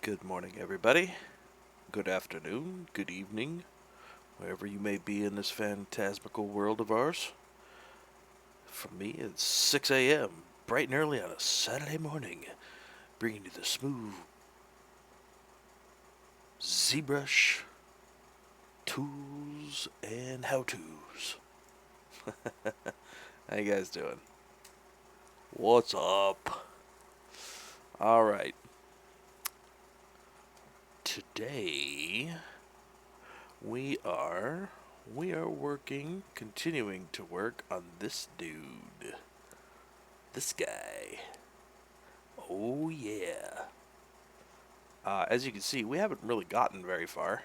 Good morning, everybody. Good afternoon, good evening, wherever you may be in this phantasmical world of ours. For me, it's 6 a.m., bright and early on a Saturday morning, bringing you the smooth ZBrush tools and how-tos. How you guys doing? What's up? Alright. Today, we are continuing to work on this dude. This guy. Oh yeah. As you can see, we haven't really gotten very far.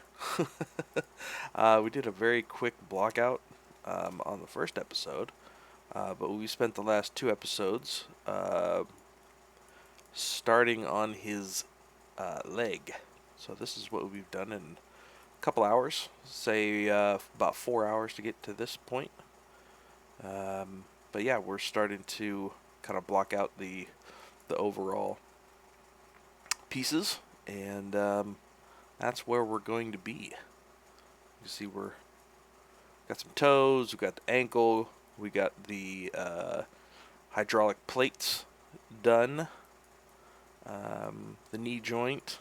We did a very quick block out on the first episode, but we spent the last two episodes starting on his leg. So this is what we've done in a couple hours, say about 4 hours to get to this point. But yeah, we're starting to kind of block out the overall pieces, and that's where we're going to be. You see, we're got some toes, we got the ankle, we got the hydraulic plates done, the knee joint,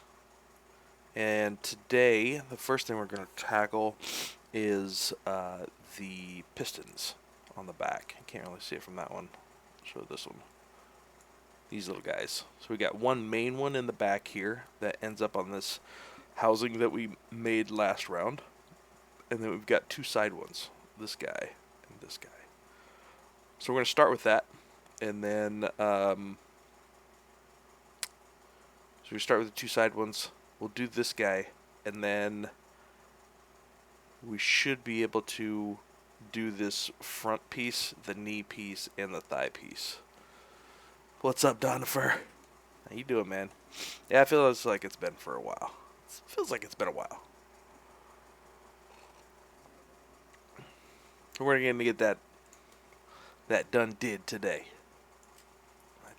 and today the first thing we're going to tackle is the pistons on the back. I can't really see it from that one. I'll show this one. These little guys. So we got one main one in the back here that ends up on this housing that we made last round. And then we've got two side ones. This guy and this guy. So we're going to start with that. And then, so we start with the two side ones. We'll do this guy. And then we should be able to do this front piece, the knee piece, and the thigh piece. What's up, Donifer? How you doing, man? Yeah, I feel like it's been for a while. It feels like it's been a while. We're going to get that done did today.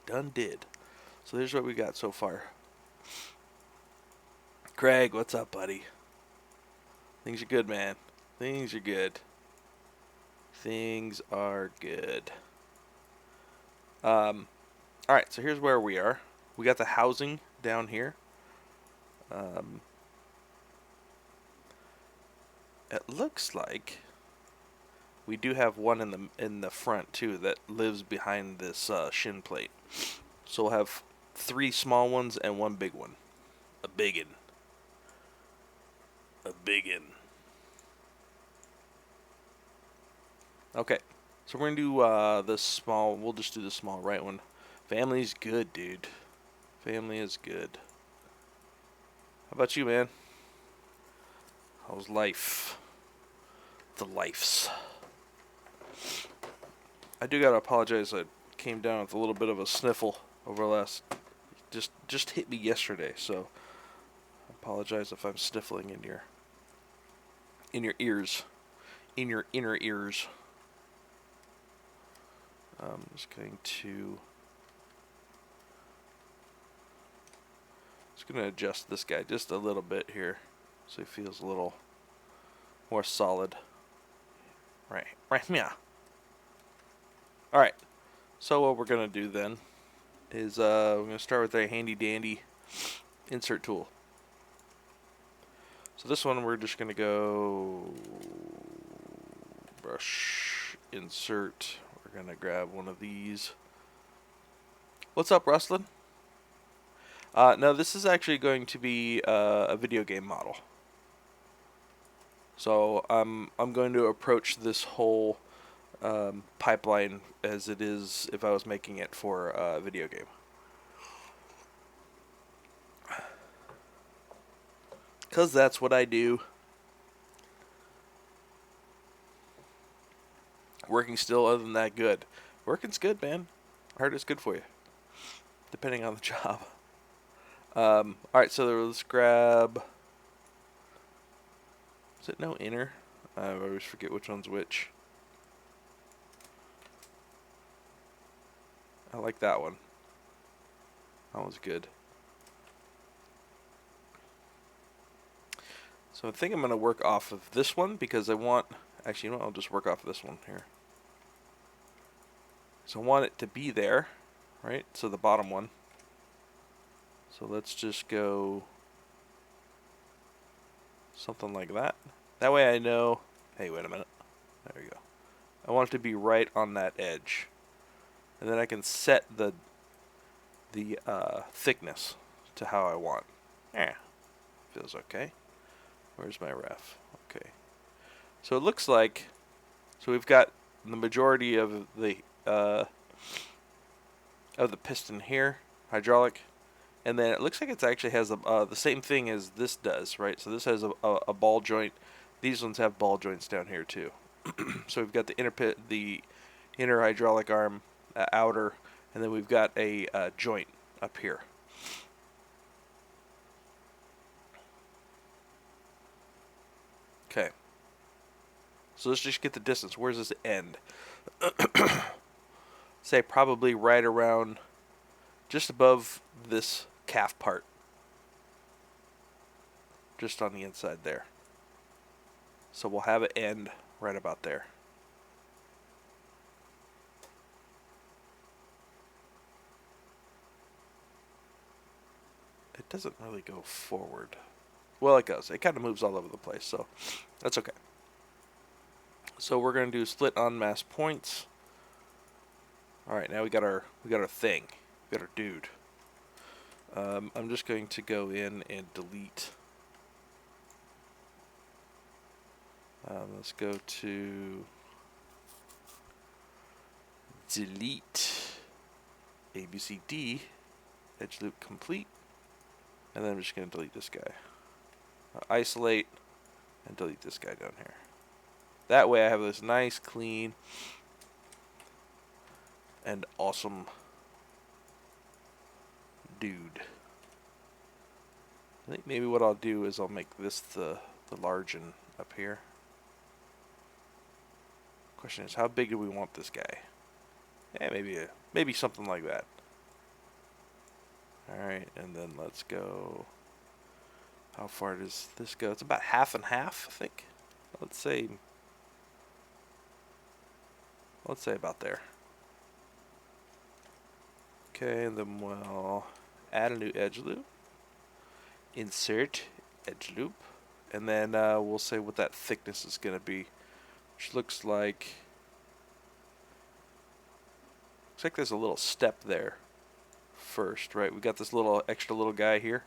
Done did. So there's what we got so far. Craig, what's up, buddy? Things are good, man. Things are good. Things are good. Alright, so here's where we are. We got the housing down here. It looks like we do have one in the front too that lives behind this shin plate. So we'll have three small ones and one big one. A biggin. A biggin. Okay, so we're gonna do the small. We'll just do the small right one. Family's good, dude. Family is good. How about you, man? How's life? The lifes. I do gotta apologize. I came down with a little bit of a sniffle over last. Just hit me yesterday, so I apologize if I'm sniffling in your ears, in your inner ears. I'm just going to adjust this guy just a little bit here, so he feels a little more solid. Right here. All right. So what we're gonna do then is we're gonna start with a handy dandy insert tool. So this one we're just gonna go brush insert. We're gonna grab one of these. What's up, Rustlin? No, this is actually going to be a video game model. So I'm going to approach this whole pipeline as it is if I was making it for a video game. Because that's what I do. Working still, other than that, good. Working's good, man. I heard it's good for you. Depending on the job. Alright, so let's grab... Is it no inner? I always forget which one's which. I like that one. That one's good. So I think I'm going to work off of this one because I want, actually, you know what, I'll just work off of this one here. So I want it to be there, right? So the bottom one. So let's just go something like that. That way I know, hey, wait a minute. There you go. I want it to be right on that edge. And then I can set the thickness to how I want. Yeah, feels okay. Where's my ref? Okay. So it looks like, so we've got the majority of the piston here, hydraulic, and then it looks like it actually has the same thing as this does, right? So this has a ball joint. These ones have ball joints down here too. So we've got the inner hydraulic arm, outer, and then we've got a joint up here. Okay. So let's just get the distance. Where's this end? Say probably right around just above this calf part. Just on the inside there. So we'll have it end right about there. It doesn't really go forward. Well, it goes. It kind of moves all over the place, so that's okay. So we're going to do split on mass points. All right, now we got our thing. We got our dude. I'm just going to go in and delete. Let's go to delete ABCD, edge loop complete, and then I'm just going to delete this guy. Isolate and delete this guy down here. That way I have this nice, clean, and awesome dude. I think maybe what I'll do is I'll make this the large one up here. Question is, how big do we want this guy? Yeah, maybe something like that. Alright, and then let's go. How far does this go? It's about half and half, I think. Let's say about there. Okay, and then we'll add a new edge loop. Insert edge loop. And then we'll say what that thickness is going to be. Which looks like there's a little step there first, right? We got this extra little guy here.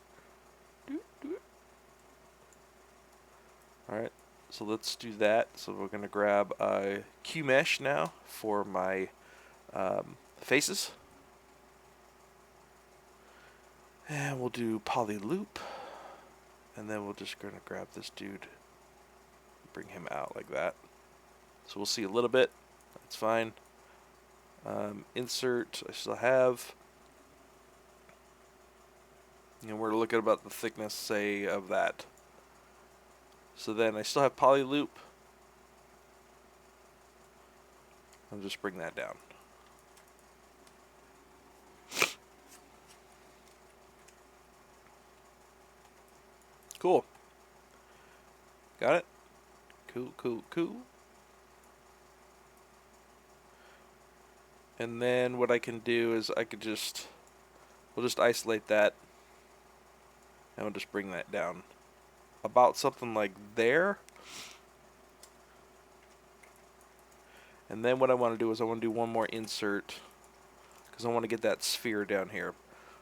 Alright, so let's do that. So we're going to grab a Q mesh now for my faces. And we'll do poly loop. And then we're just going to grab this dude, bring him out like that. So we'll see a little bit. That's fine. Insert, I still have. And we're looking about the thickness, say, of that. So then I still have poly loop. I'll just bring that down. Cool. Got it? Cool. And then what I can do is we'll just isolate that. And we'll just bring that down. About something like there. And then what I want to do is I want to do one more insert. Because I want to get that sphere down here.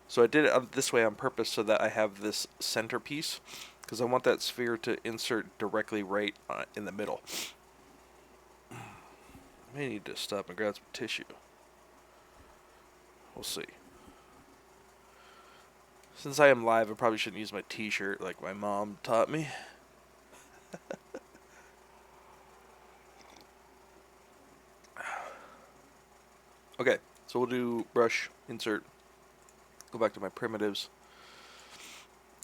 So I did it this way on purpose so that I have this centerpiece. Because I want that sphere to insert directly right in the middle. I may need to stop and grab some tissue. We'll see. Since I am live, I probably shouldn't use my t-shirt like my mom taught me. Okay, so we'll do brush, insert, go back to my primitives,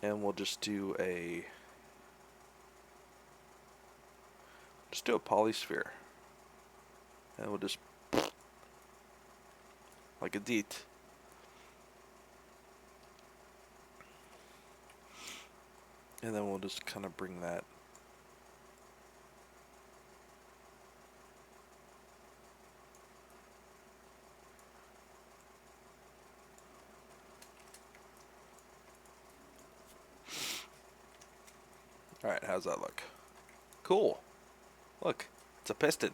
and we'll just do a polysphere. And we'll just like a deet. And then we'll just kind of bring that Alright, how's that look? Cool. Look, it's a piston.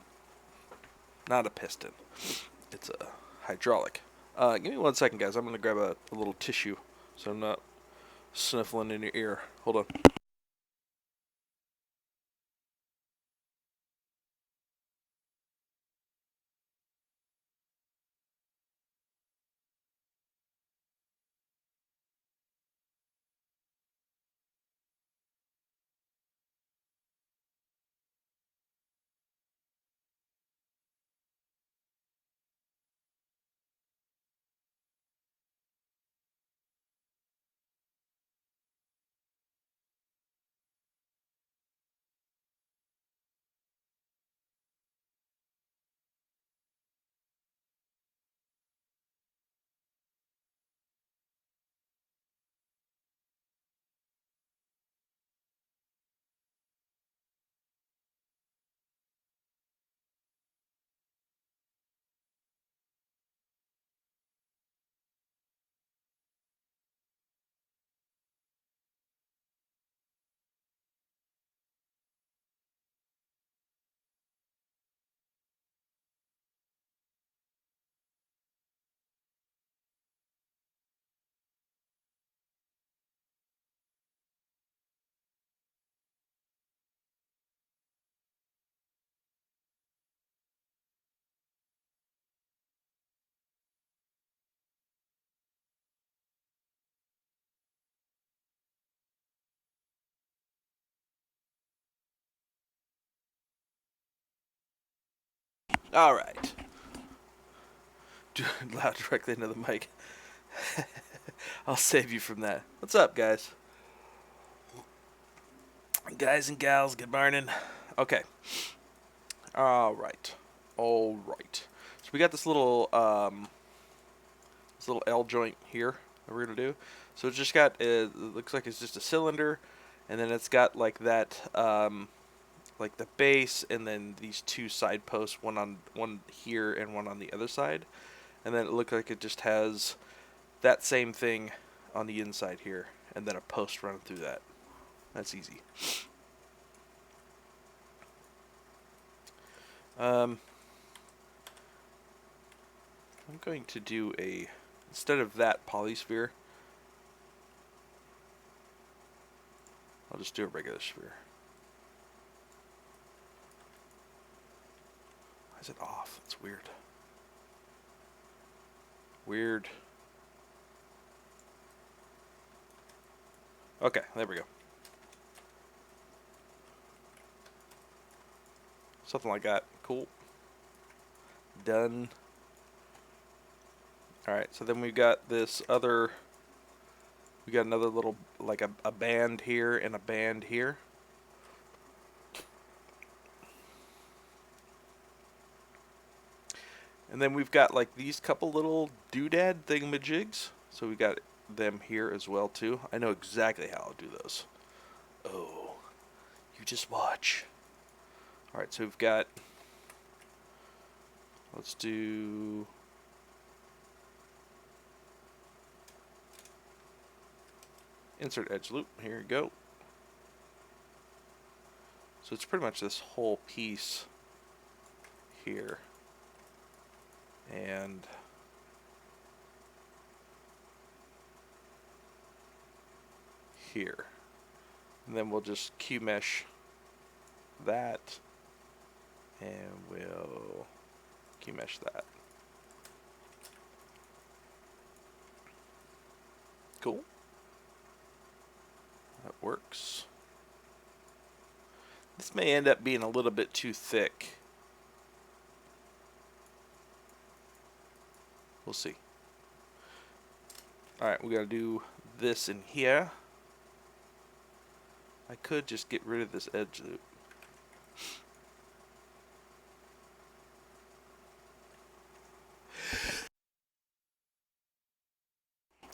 Not a piston. It's a hydraulic. Give me 1 second, guys. I'm going to grab a little tissue so I'm not sniffling in your ear. Hold on. Alright. Do it loud directly into the mic. I'll save you from that. What's up, guys? Guys and gals, good morning. Okay. Alright. Alright. So we got this little L joint here that we're gonna do. So it's just got it looks like it's just a cylinder, and then it's got like that like the base, and then these two side posts, one here and one on the other side, and then it looks like it just has that same thing on the inside here, and then a post running through that. That's easy. I'm going to do instead of that polysphere, I'll just do a regular sphere. Why is it off? That's weird. Weird. Okay, there we go. Something like that. Cool. Done. Alright, so then we've got this other... We got another little, like a band here and a band here. And then we've got like these couple little doodad thingamajigs. So we got them here as well too. I know exactly how I'll do those. Oh, you just watch. Alright, so we've got... Let's do... Insert edge loop. Here you go. So it's pretty much this whole piece here. And here. And then we'll just Q mesh that, and we'll Q mesh that. Cool. That works. This may end up being a little bit too thick. We'll see. Alright, we gotta do this in here. I could just get rid of this edge loop.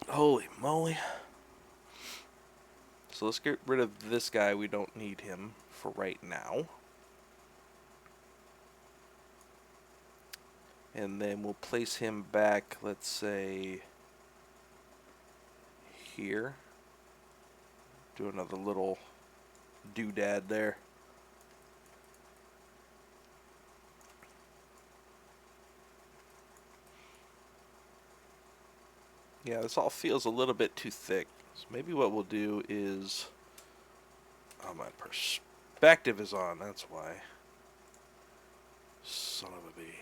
Holy moly. So let's get rid of this guy. We don't need him for right now. And then we'll place him back, let's say, here. Do another little doodad there. Yeah, this all feels a little bit too thick. So maybe what we'll do is... Oh, my perspective is on, that's why. Son of a bee.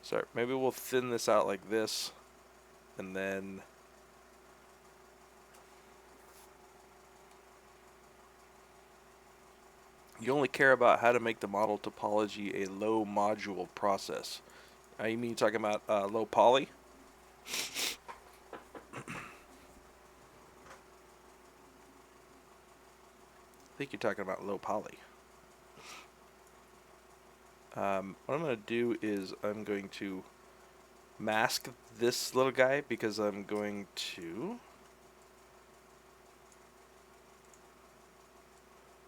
Sorry, maybe we'll thin this out like this, and then... You only care about how to make the model topology a low module process. You mean talking about low poly? I think you're talking about low poly. What I'm going to do is I'm going to mask this little guy because I'm going to...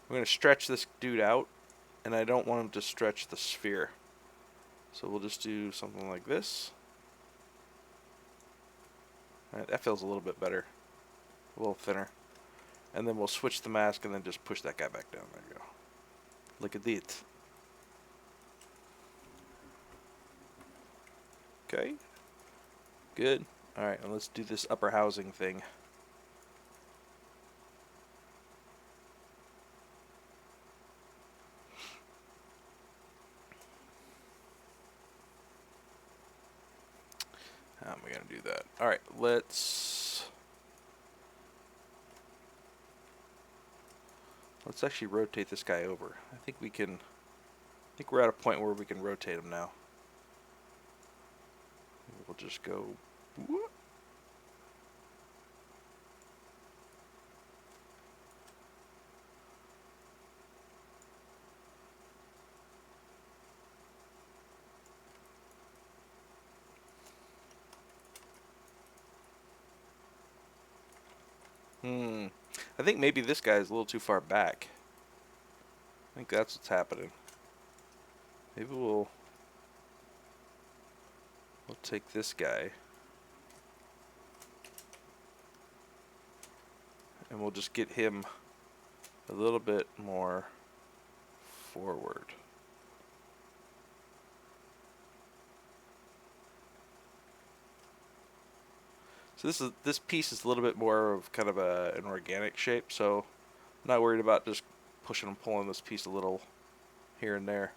I'm going to stretch this dude out, and I don't want him to stretch the sphere. So we'll just do something like this. Alright, that feels a little bit better. A little thinner. And then we'll switch the mask and then just push that guy back down. There you go. Look at it. Okay. Good. Alright, and let's do this upper housing thing. How am I going to do that? Alright, let's actually rotate this guy over. I think we can... I think we're at a point where we can rotate him now. We'll just go... Whoop. I think maybe this guy is a little too far back. I think that's what's happening. Maybe we'll take this guy and we'll just get him a little bit more forward. So this piece is a little bit more of kind of an organic shape, so I'm not worried about just pushing and pulling this piece a little here and there.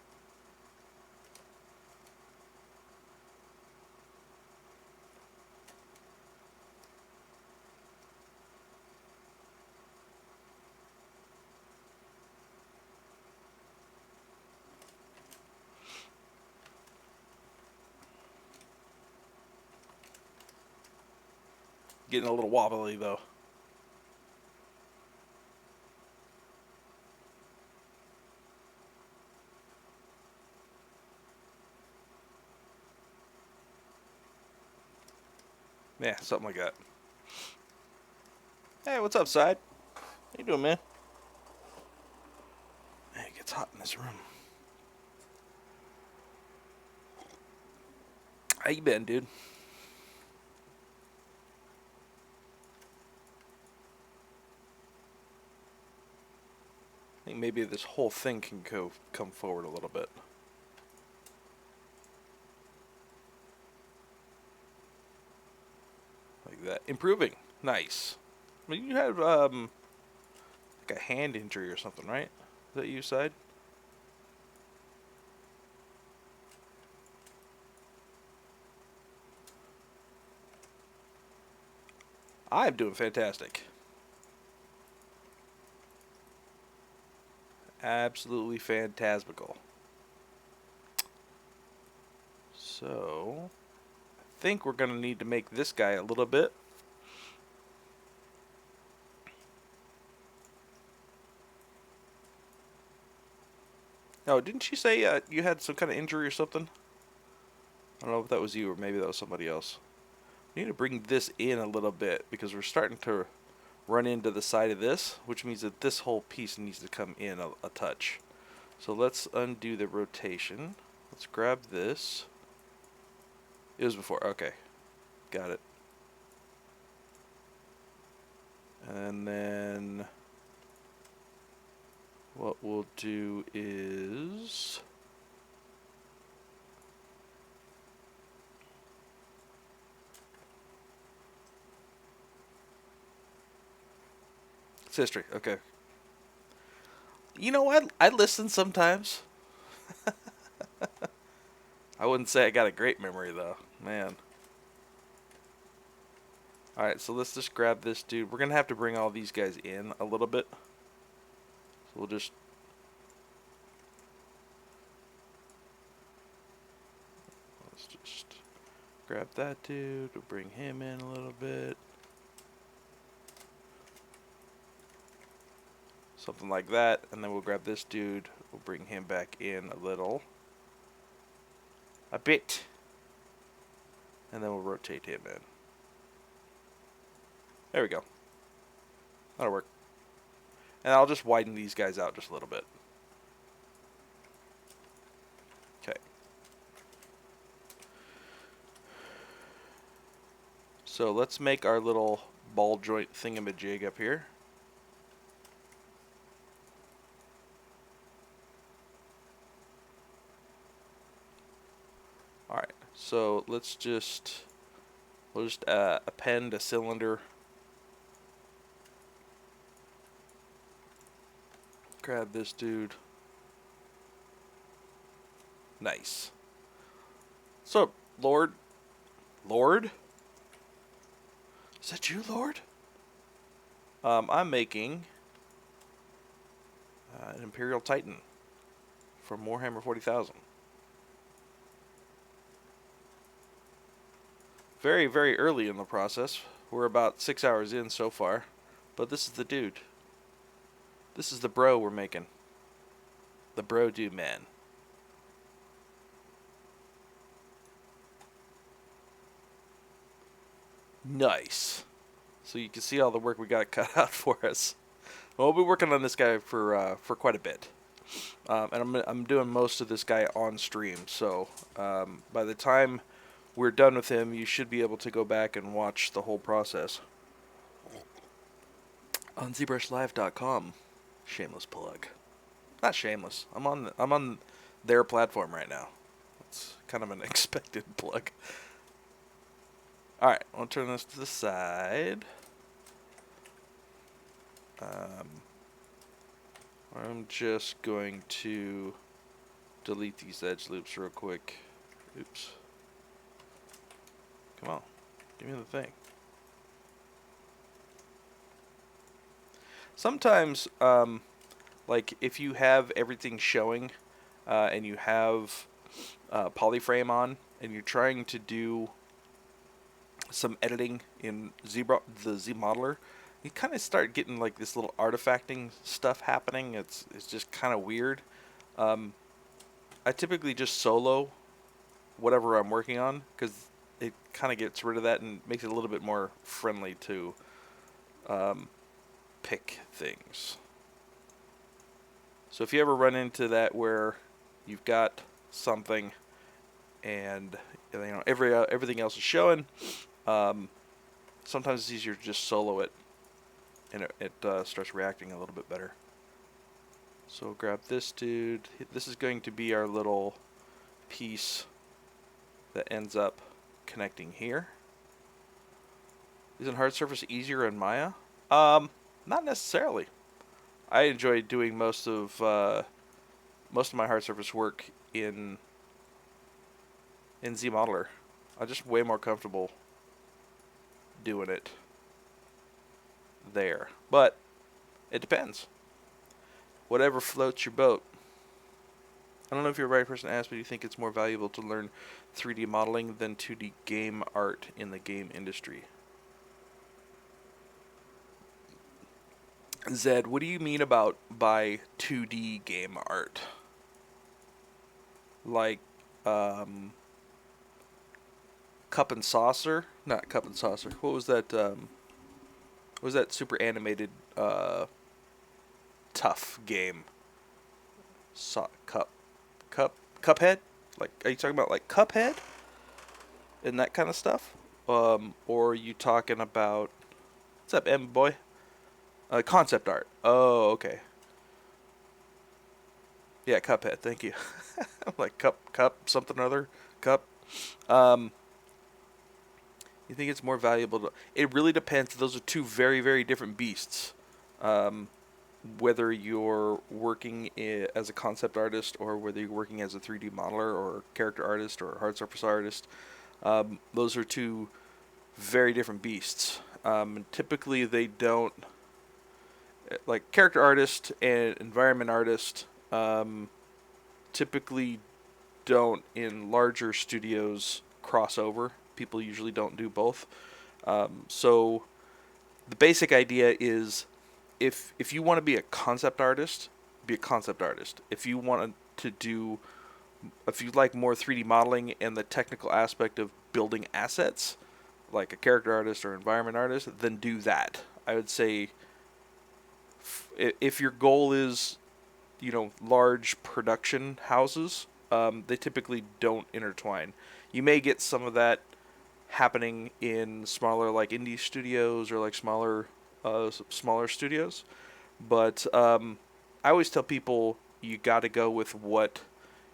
Getting a little wobbly though. Yeah, something like that. Hey, what's up, Side? How you doing, man? Hey, it gets hot in this room. How you been, dude? I think maybe this whole thing can come forward a little bit. Like that. Improving. Nice. I mean, you had like a hand injury or something, right? Is that you, Side? I'm doing fantastic. Absolutely phantasmical. So, I think we're going to need to make this guy a little bit. Oh, didn't you say you had some kind of injury or something? I don't know if that was you or maybe that was somebody else. We need to bring this in a little bit because we're starting to run into the side of this, which means that this whole piece needs to come in a touch. So let's undo the rotation. Let's grab this. It was before. Okay. Got it. And then what we'll do is... It's history, okay. You know what? I listen sometimes. I wouldn't say I got a great memory, though. Man. Alright, so let's just grab this dude. We're going to have to bring all these guys in a little bit. So we'll just... Let's just grab that dude. We'll bring him in a little bit. Something like that. And then we'll grab this dude. We'll bring him back in a little. A bit. And then we'll rotate him in. There we go. That'll work. And I'll just widen these guys out just a little bit. Okay. So let's make our little ball joint thingamajig up here. Alright, so let's just... We'll just append a cylinder. Grab this dude. Nice. So, Lord? Lord? Is that you, Lord? I'm making an Imperial Titan from Warhammer 40,000. Very, very early in the process. We're about 6 hours in so far. But this is the dude. This is the bro we're making. The bro dude man. Nice. So you can see all the work we got cut out for us. We'll be working on this guy for quite a bit. And I'm doing most of this guy on stream. So by the time we're done with him, you should be able to go back and watch the whole process on ZBrushLive.com. Shameless plug. Not shameless. I'm on their platform right now. It's kind of an expected plug. Alright, I'll turn this to the side. I'm just going to delete these edge loops real quick. Oops. Come on. Give me the thing. Sometimes, like, if you have everything showing, and you have polyframe on, and you're trying to do some editing in the Z modeler, you kind of start getting like this little artifacting stuff happening. It's just kind of weird. I typically just solo whatever I'm working on because it kind of gets rid of that and makes it a little bit more friendly to pick things. So if you ever run into that where you've got something and everything else is showing, sometimes it's easier to just solo it, and it starts reacting a little bit better. So grab this dude. This is going to be our little piece that ends up connecting here. Isn't hard surface easier in Maya? Not necessarily. I enjoy doing most of my hard surface work in ZModeler. I'm just way more comfortable doing it there. But it depends. Whatever floats your boat. I don't know if you're the right person to ask, but do you think it's more valuable to learn 3D modeling than 2D game art in the game industry? Zed, what do you mean by 2D game art? Like, Cup and Saucer? Not Cup and Saucer. What was that? What was that super animated, tough game? Cuphead? Like, are you talking about like Cuphead? And that kind of stuff? Or are you talking about... What's up, M boy? Concept art. Oh, okay. Yeah, Cuphead. Thank you. I'm like cup, something or other, cup. Um, you think it's more valuable to? It really depends. Those are two very, very different beasts. Um, whether you're working as a concept artist or whether you're working as a 3D modeler or character artist or hard surface artist, those are two very different beasts. And typically, they don't like character artist and environment artist. Typically don't in larger studios cross over. People usually don't do both. So the basic idea is if you want to be a concept artist, be a concept artist. If you want to do if you like more 3D modeling and the technical aspect of building assets, like a character artist or environment artist, then do that. I would say if your goal is, large production houses, they typically don't intertwine. You may get some of that happening in smaller, like indie studios or like smaller studios, but I always tell people you got to go with what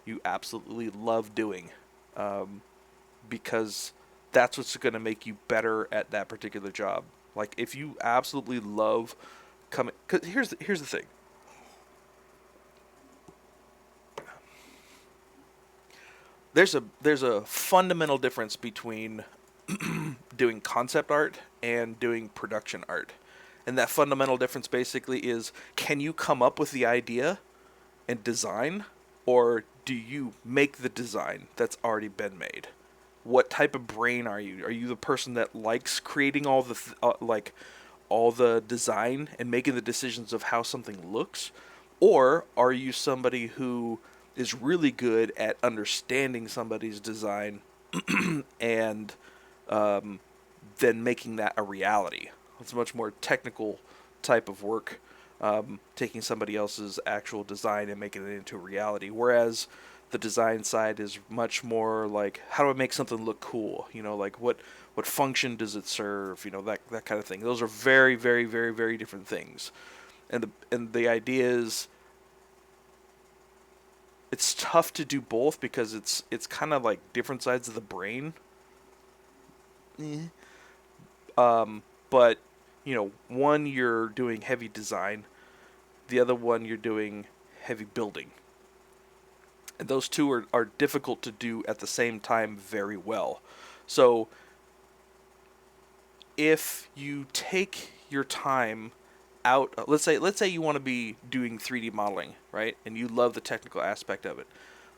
you absolutely love doing, because that's what's going to make you better at that particular job. Like if you absolutely love coming, because here's the thing. There's a fundamental difference between doing concept art and doing production art. And that fundamental difference basically is, can you come up with the idea and design, or do you make the design that's already been made? What type of brain are you? Are you the person that likes creating all the all the design and making the decisions of how something looks, or are you somebody who is really good at understanding somebody's design and then making that a reality? It's a much more technical type of work, taking somebody else's actual design and making it into a reality. Whereas the design side is much more like, how do I make something look cool? Like what function does it serve? That kind of thing. Those are very, very, very, very different things. And the idea is, it's tough to do both because it's kind of like different sides of the brain. But one you're doing heavy design, the other one you're doing heavy building. And those two are difficult to do at the same time very well. So if you take your time out, let's say you want to be doing 3D modeling, right? And you love the technical aspect of it.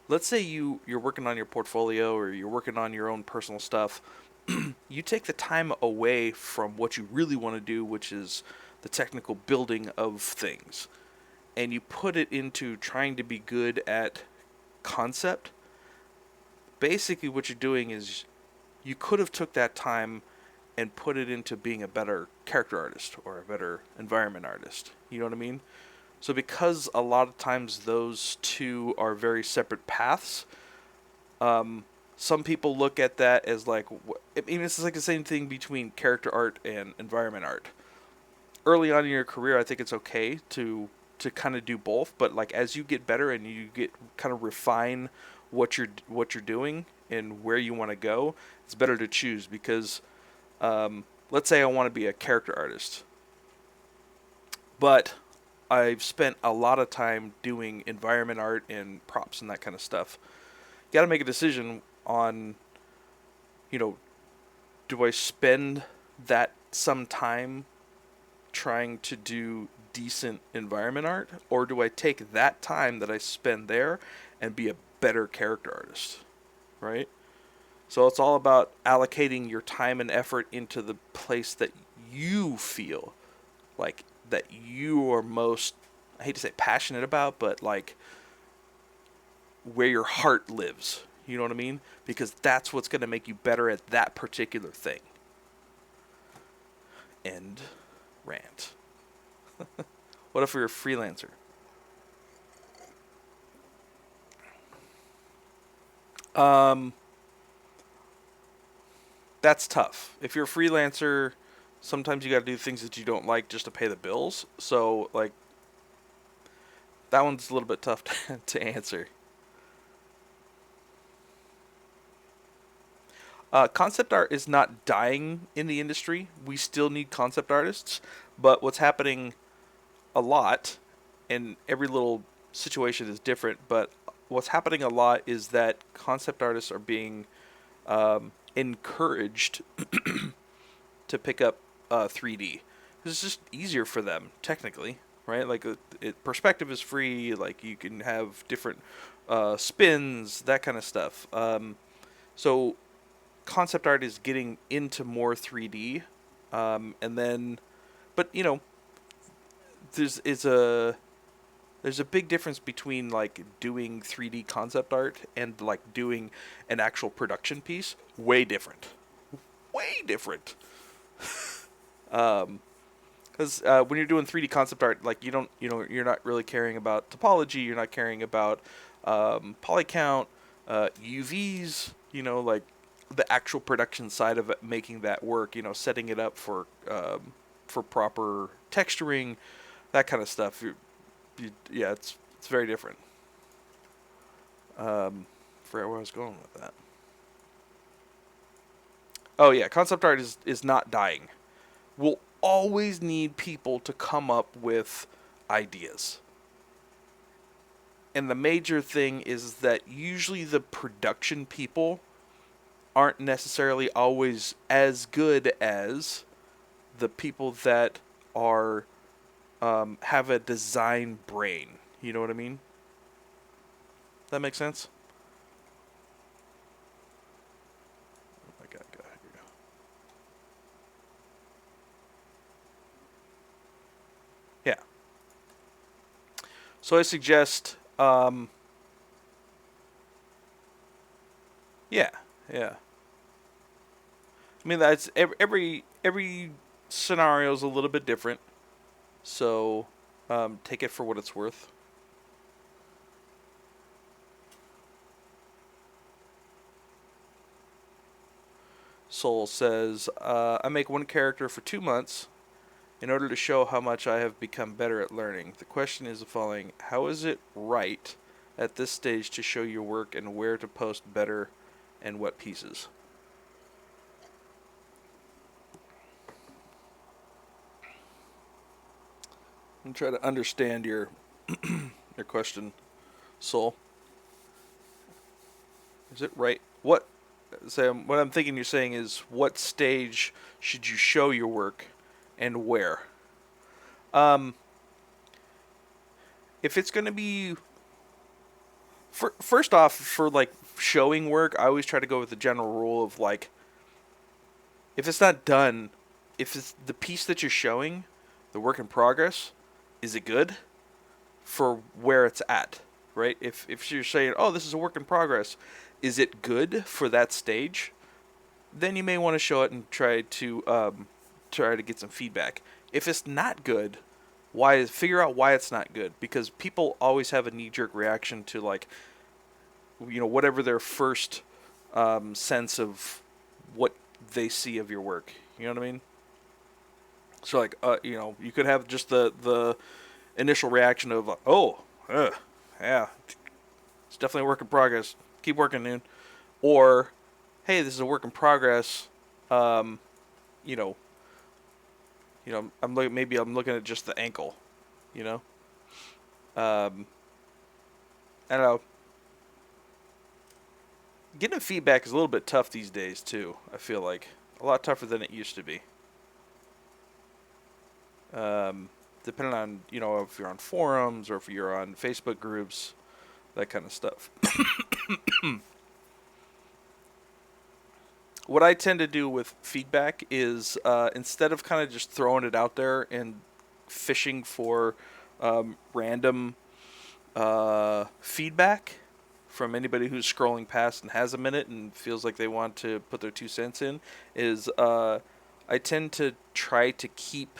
Let's say you're working on your portfolio or you're working on your own personal stuff. You take the time away from what you really want to do, which is the technical building of things, and you put it into trying to be good at concept. Basically what you're doing is, you could have took that time and put it into being a better character artist or a better environment artist. You know what I mean? So because a lot of times those two are very separate paths, some people look at that as like, I mean, it's like the same thing between character art and environment art. Early on in your career, I think it's okay to kind of do both, but like as you get better and you get kind of refine what you're doing and where you want to go, it's better to choose because, let's say I want to be a character artist, but I've spent a lot of time doing environment art and props and that kind of stuff. You got to make a decision on, you know, do I spend that some time trying to do decent environment art, or do I take that time that I spend there and be a better character artist, right? So it's all about allocating your time and effort into the place that you feel like that you are most, I hate to say passionate about, but like where your heart lives. You know what I mean? Because that's what's going to make you better at that particular thing. End rant. What if you're a freelancer? Um, that's tough. If you're a freelancer, sometimes you got to do things that you don't like just to pay the bills. So, like, That one's a little bit tough to answer. Concept art is not dying in the industry. We still need concept artists, but what's happening a lot, and every little situation is different, but what's happening a lot is that concept artists are being encouraged to pick up 3D. It's just easier for them, technically, right? Like, perspective is free. Like, you can have different spins, that kind of stuff. So concept art is getting into more 3D, and then, but there's is a there's a big difference between like doing 3D concept art and like doing an actual production piece. Way different. Way different. Because when you're doing 3D concept art, like you're not really caring about topology. You're not caring about poly count, UVs. Like the actual production side of it, making that work. Setting it up for proper texturing, that kind of stuff. Yeah, it's very different. Forgot where I was going with that. Oh yeah, concept art is not dying. We'll always need people to come up with ideas. And the major thing is that usually the production people aren't necessarily always as good as the people that are have a design brain. You know what I mean? That makes sense? Oh my god, here we go. Yeah. So I suggest, yeah, yeah. I mean, that's every scenario is a little bit different, so take it for what it's worth. Soul says, I make one character for 2 months in order to show how much I have become better at learning. The question is the following: how is it right at this stage to show your work, and where to post better, and what pieces? I'm trying to understand your your question, Soul. Is it right? What I'm thinking you're saying is, what stage should you show your work, and where? Um, if it's going to be first off, for like showing work, I always try to go with the general rule of like, if it's not done, if it's the piece that you're showing, the work in progress, is it good for where it's at, right? If you're saying, oh, this is a work in progress, is it good for that stage? Then you may want to show it and try to get some feedback. If it's not good, figure out why it's not good, because people always have a knee jerk reaction to like, whatever their first sense of what they see of your work. You know what I mean? So like, you could have just the initial reaction of, oh, yeah, it's definitely a work in progress. Keep working, dude. Or, hey, this is a work in progress. Um, you know, maybe I'm looking at just the ankle. You know, um, I don't know. Getting feedback is a little bit tough these days too. I feel like a lot tougher than it used to be. Depending on if you're on forums or if you're on Facebook groups, that kind of stuff. What I tend to do with feedback is, instead of kind of just throwing it out there and fishing for random feedback from anybody who's scrolling past and has a minute and feels like they want to put their 2 cents in, is I tend to try to keep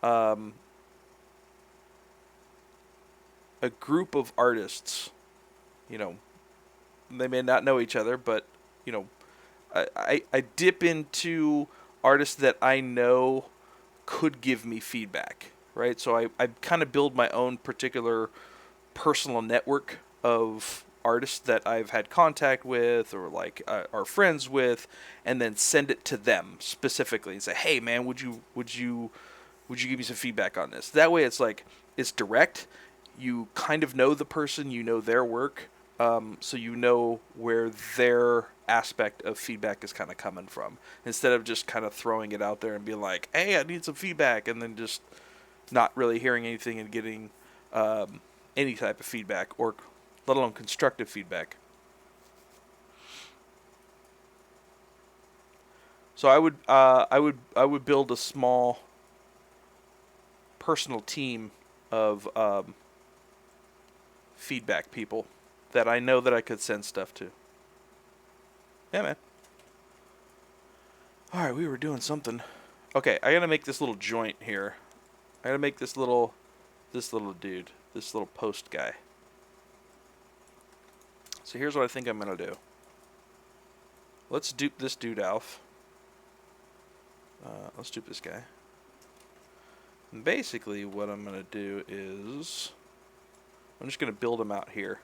um, a group of artists. You know, they may not know each other, but you know, I dip into artists that I know could give me feedback. right? So I kind of build my own particular personal network of artists that I've had contact with or like are friends with, and then send it to them specifically and say, hey man, would you give me some feedback on this? That way it's like it's direct. You kind of know the person, you know their work, so you know where their aspect of feedback is kind of coming from, instead of just kind of throwing it out there and being like, hey, I need some feedback, and then just not really hearing anything and getting any type of feedback, or let alone constructive feedback. So I would build a small personal team of feedback people that I know that I could send stuff to. Yeah, man. All right, we were doing something. Okay, I gotta make this little joint here. I gotta make this little dude, this little post guy. So here's what I think I'm gonna do. Let's dupe this dude Alf. Let's dupe this guy. And basically, what I'm gonna do is I'm just gonna build him out here.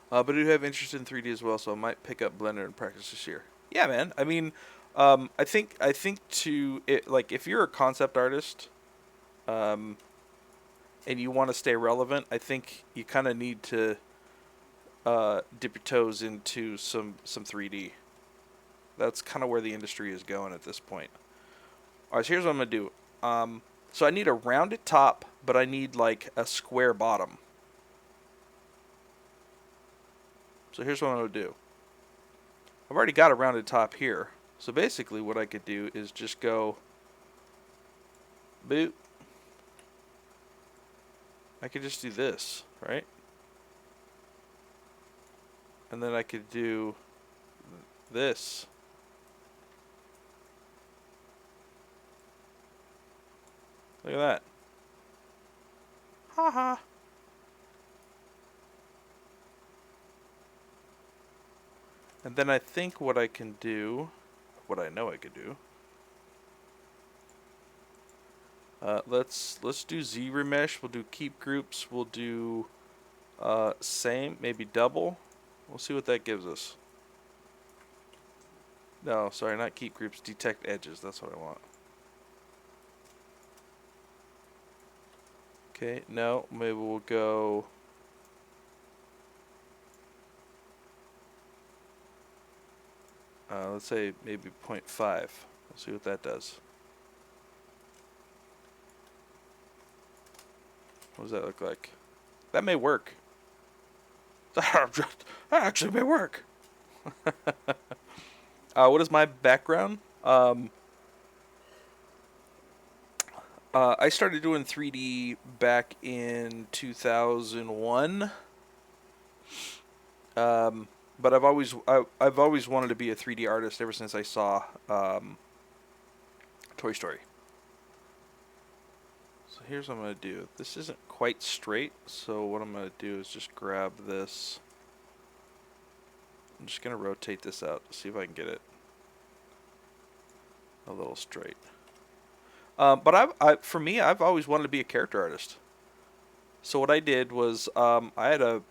But I do have interest in 3D as well, so I might pick up Blender and practice this year. Yeah, man. I mean, I think to it, like, if you're a concept artist, um, and you want to stay relevant, I think you kind of need to dip your toes into some 3D. That's kind of where the industry is going at this point. All right, so here's what I'm gonna do. So I need a rounded top, but I need like a square bottom. So here's what I'm gonna do. I've already got a rounded top here. So basically what I could do is just go boop. I could just do this, right? And then I could do this. Look at that. Haha. And then I think what I can do, what I know I could do, let's do ZBrush. We'll do keep groups. We'll do same, maybe double. We'll see what that gives us. No, sorry, not keep groups. Detect edges. That's what I want. Okay, no, maybe we'll go. Let's say maybe 0.5. We'll see what that does. What does that look like? That may work. That actually may work. What is my background? I started doing 3D back in 2001. But I've always wanted to be a 3D artist ever since I saw Toy Story. So here's what I'm gonna do. This isn't quite straight, so what I'm gonna do is just grab this. I'm just gonna rotate this out, see if I can get it a little straight. But for me, I've always wanted to be a character artist. So what I did was I had a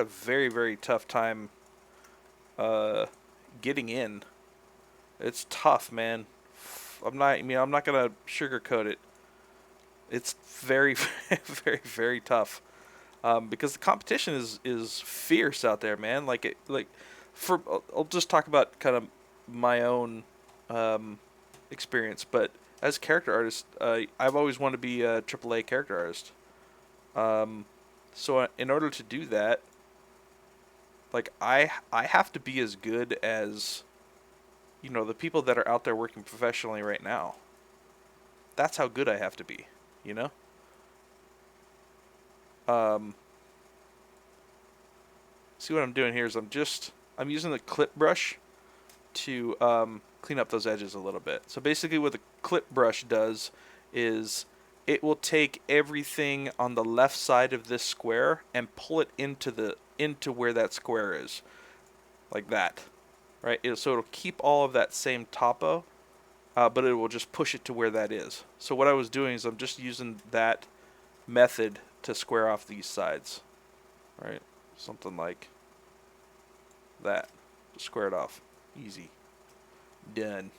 very, very tough time getting in. It's tough, man. I'm not gonna sugarcoat it. It's very, very, very tough because the competition is fierce out there, man. I'll just talk about kind of my own experience, but as a character artist, I've always wanted to be a AAA character artist. So in order to do that, like I have to be as good as, you know, the people that are out there working professionally right now. That's how good I have to be, you know? See what I'm doing here is I'm using the clip brush to clean up those edges a little bit. So basically what the clip brush does is it will take everything on the left side of this square and pull it into where that square is. like that, right? So it'll keep all of that same topo, but it will just push it to where that is. So what I was doing is I'm just using that method to square off these sides, right? Something like that. Just square it off. Easy. Done.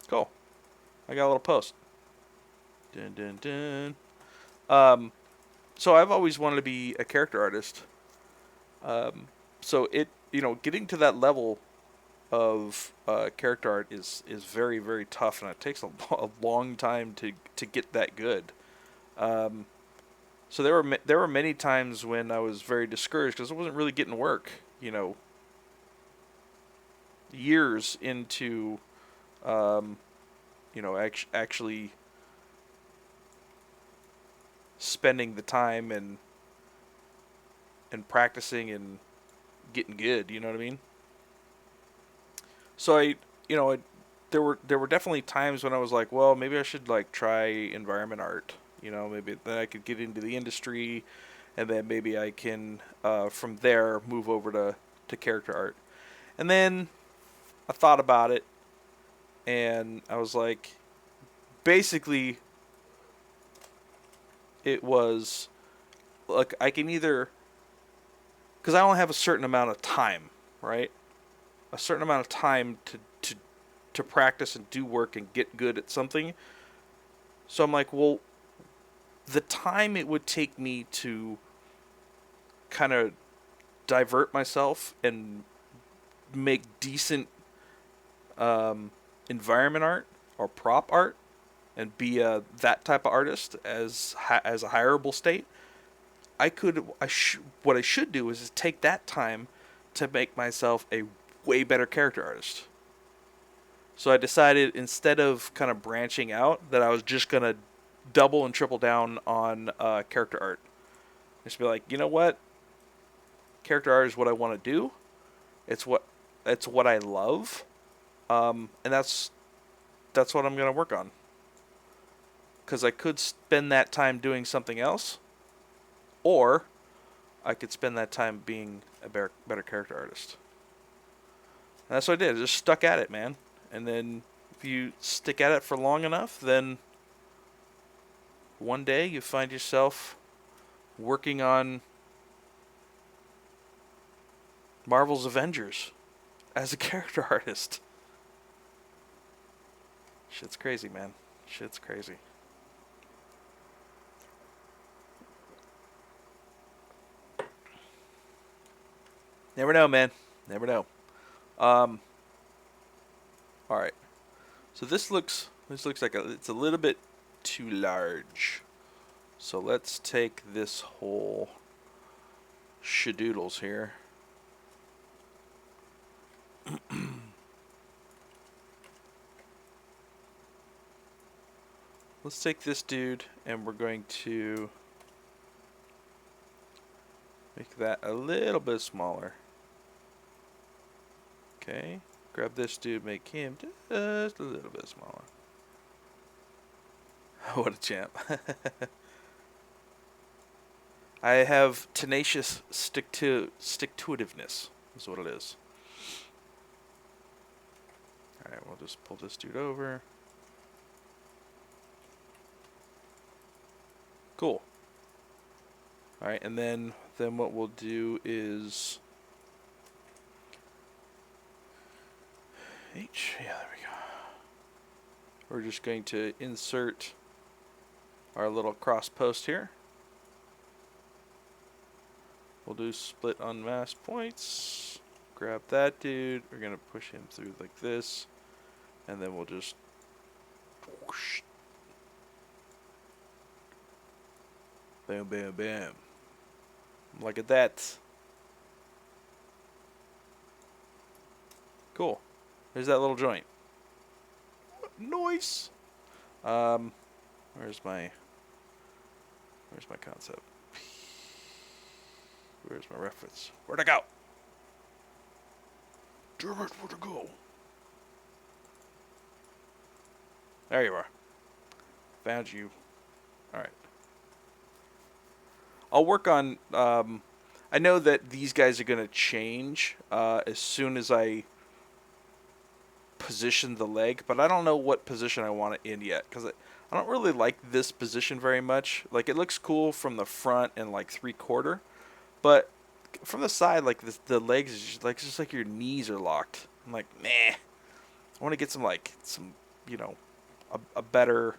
Cool. I got a little post. Dun dun dun. So I've always wanted to be a character artist. So getting to that level of character art is very, very tough, and it takes a long time to get that good. So there were many times when I was very discouraged because I wasn't really getting work. Years into actually spending the time and practicing and getting good. You know what I mean? So there were definitely times when I was like, well, maybe I should like try environment art. Maybe then I could get into the industry, and then maybe I can from there move over to character art. And then I thought about it, and I was like, basically, it was like I can either, because I only have a certain amount of time, right? A certain amount of time to practice and do work and get good at something. So I'm like, well, the time it would take me to kind of divert myself and make decent environment art or prop art and be that type of artist as a hireable state, what I should do is take that time to make myself a way better character artist. So I decided, instead of kind of branching out, that I was just gonna double and triple down on character art. Just be like, you know what? Character art is what I want to do. It's what I love, and that's what I'm gonna work on. Because I could spend that time doing something else, or I could spend that time being a better character artist. And that's what I did. I just stuck at it, man. And then if you stick at it for long enough, then one day you find yourself working on Marvel's Avengers as a character artist. Shit's crazy, man. Shit's crazy. Never know, man. Never know. All right. So this looks like it's a little bit too large. So let's take this whole shadoodles here. Let's take this dude, and we're going to make that a little bit smaller. Okay, grab this dude, make him just a little bit smaller. What a champ. I have tenacious stick-to-itiveness, is what it is. Alright, we'll just pull this dude over. Cool. Alright, and then what we'll do is yeah, there we go. We're just going to insert our little cross post here. We'll do split unmasked points. Grab that dude. We're going to push him through like this. And then we'll just whoosh. Bam, bam, bam. Look at that. Cool. There's that little joint. Nice. Where's my concept? Where's my reference? Where'd I go? Damn it, where'd I go? There you are. Found you. Alright. I'll work on, I know that these guys are going to change as soon as I position the leg, but I don't know what position I want it in yet, because I don't really like this position very much. Like, it looks cool from the front and like 3/4, but from the side, like the legs is just like your knees are locked. I'm like, meh. I want to get some you know, a better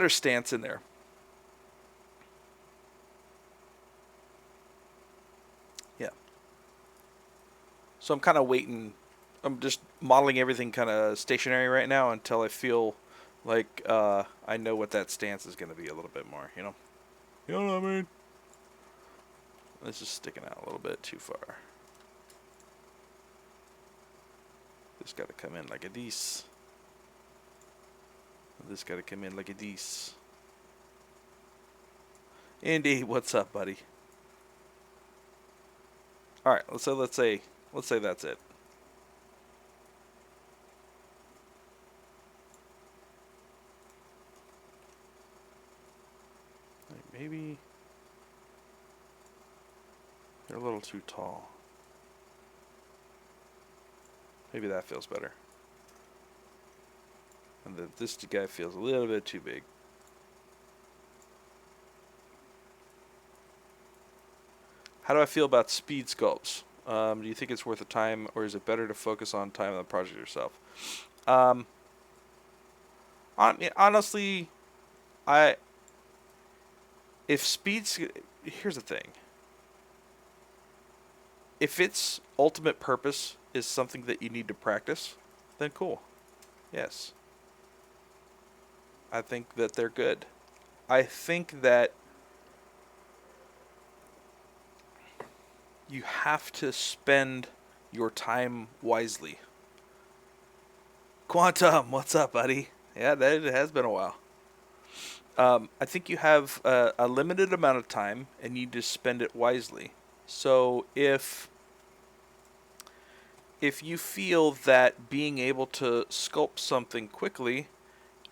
stance in there. Yeah. So I'm kind of waiting. I'm just modeling everything kind of stationary right now until I feel like I know what that stance is going to be a little bit more. You know. You know what I mean? This is sticking out a little bit too far. This got to come in like a this. This got to come in like a this. Andy, what's up, buddy? All right, let's say that's it. Maybe they're a little too tall. Maybe that feels better. And this guy feels a little bit too big. How do I feel about speed sculpts? Do you think it's worth the time, or is it better to focus on time on the project yourself? Honestly, here's the thing. If its ultimate purpose is something that you need to practice, then cool. Yes. I think that they're good. I think that you have to spend your time wisely. Quantum, what's up, buddy? Yeah, it has been a while. I think you have a limited amount of time and you need to spend it wisely. So if you feel that being able to sculpt something quickly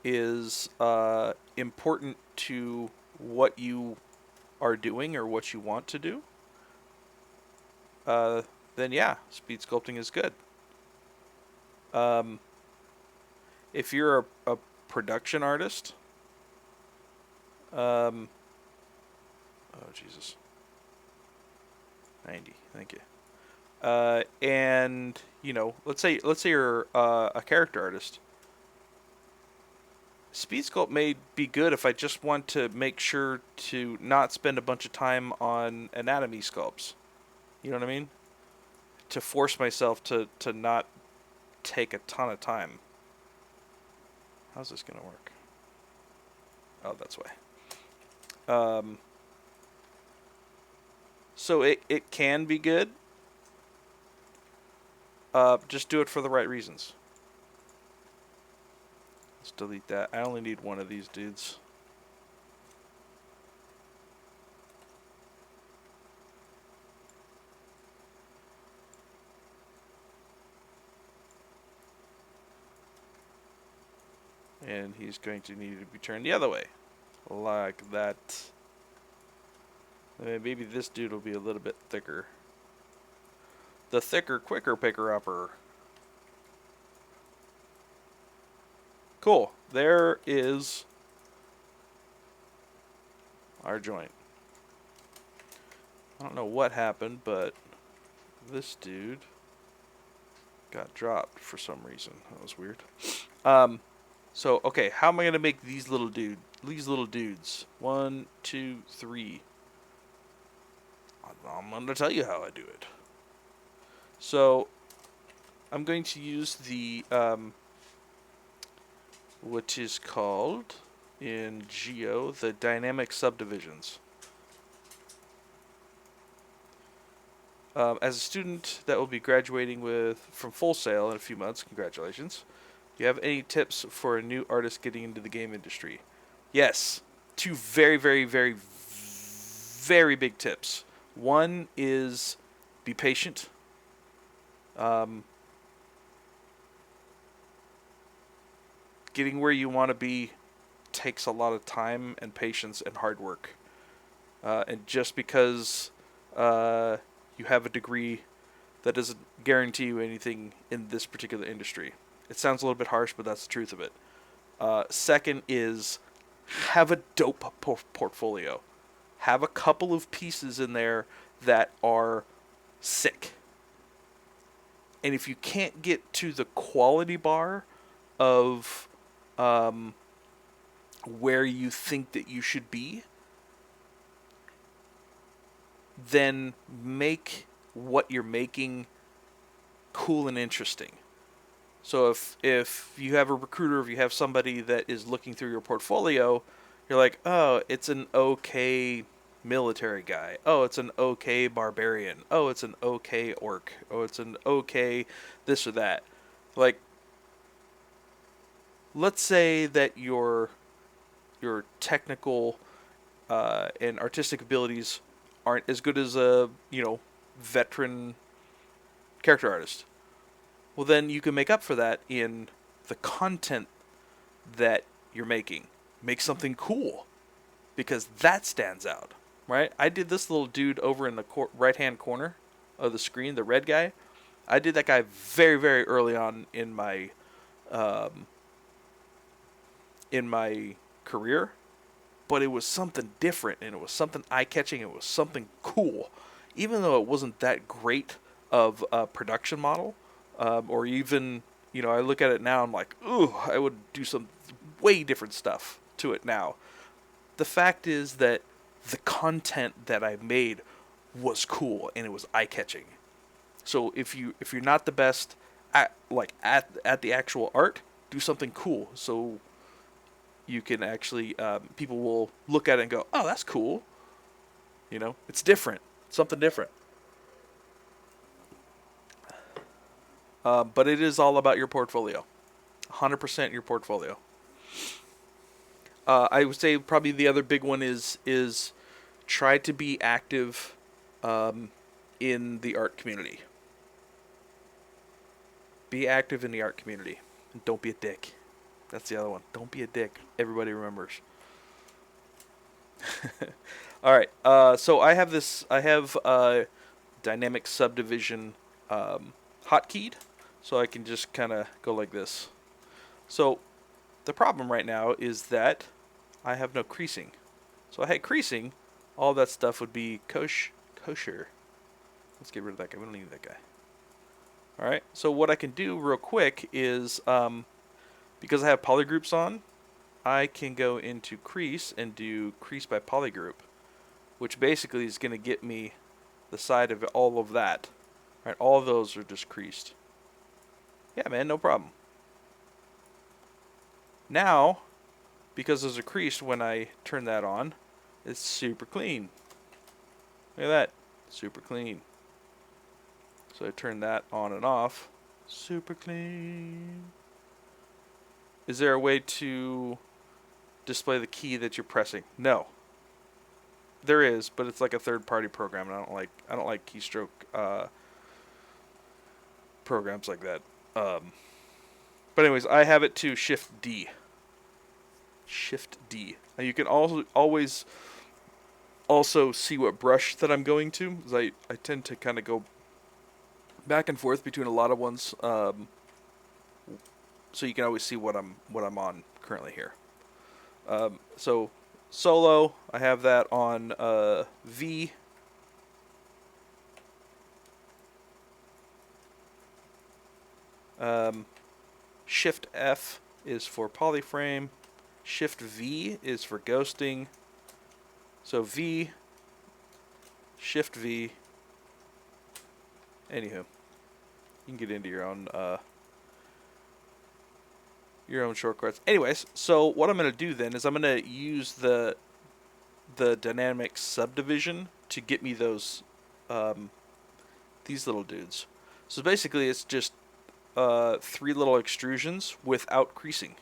is important to what you are doing or what you want to do, then yeah, speed sculpting is good. If you're a production artist, oh Jesus, 90, thank you. And you know, let's say you're a character artist. Speed sculpt may be good if I just want to make sure to not spend a bunch of time on anatomy sculpts. You know what I mean? To force myself to not take a ton of time. How's this gonna work? Oh, that's why. So it can be good. Just do it for the right reasons. Let's delete that. I only need one of these dudes. And he's going to need to be turned the other way. Like that. Maybe this dude will be a little bit thicker. The thicker, quicker picker-upper. Cool. There is our joint. I don't know what happened, but this dude got dropped for some reason. That was weird. So, okay, how am I going to make these little dudes? 1, 2, 3. I'm going to tell you how I do it. So, I'm going to use the, what is called in Geo, the dynamic subdivisions. As a student that will be graduating from Full Sail in a few months, congratulations. Do you have any tips for a new artist getting into the game industry? Yes. 2 very, very, very, very big tips. One is be patient. Getting where you want to be takes a lot of time and patience and hard work. And just because you have a degree, that doesn't guarantee you anything in this particular industry. It sounds a little bit harsh, but that's the truth of it. Second is have a dope portfolio. Have a couple of pieces in there that are sick. And if you can't get to the quality bar of where you think that you should be, then make what you're making cool and interesting. So if you have a recruiter, if you have somebody that is looking through your portfolio, you're like, oh, it's an okay military guy. Oh, it's an okay barbarian. Oh, it's an okay orc. Oh, it's an okay this or that. Like, let's say that your technical and artistic abilities aren't as good as a veteran character artist. Well, then you can make up for that in the content that you're making. Make something cool, because that stands out, right? I did this little dude over in the right-hand corner of the screen, the red guy. I did that guy very, very early on in my career, but it was something different, and it was something eye-catching. It was something cool, even though it wasn't that great of a production model. Or even, I look at it now, I'm like, ooh, I would do some way different stuff to it now. The fact is that the content that I made was cool and it was eye-catching. So if you're not the best at the actual art, do something cool. So you can actually people will look at it and go, oh, that's cool. It's different, something different. But it is all about your portfolio. 100% your portfolio. I would say probably the other big one is try to be active in the art community. Be active in the art community. And don't be a dick. That's the other one. Don't be a dick. Everybody remembers. All right. So I have dynamic subdivision hotkeyed. So I can just kind of go like this. So the problem right now is that I have no creasing. So I had creasing, all that stuff would be kosher. Let's get rid of that guy. We don't need that guy. Alright, so what I can do real quick is, because I have polygroups on, I can go into crease and do crease by polygroup, which basically is going to get me the side of all of that. Right, all of those are just creased. Yeah, man, no problem. Now, because those are creased, when I turn that on, it's super clean. Look at that. Super clean. So I turn that on and off. Super clean. Is there a way to display the key that you're pressing? No. There is, but it's like a third-party program, and I don't like keystroke programs like that. But anyways, I have it to Shift D. Shift D. Now you can always see what brush that I'm going to, because I tend to kind of go back and forth between a lot of ones, so you can always see what I'm on currently here. So solo, I have that on V. Shift F is for polyframe. Shift V is for ghosting. So V, Shift V. Anywho, you can get into your own shortcuts. Anyways, so what I'm going to do then is I'm going to use the dynamic subdivision to get me those these little dudes. So basically, it's just 3 little extrusions without creasing.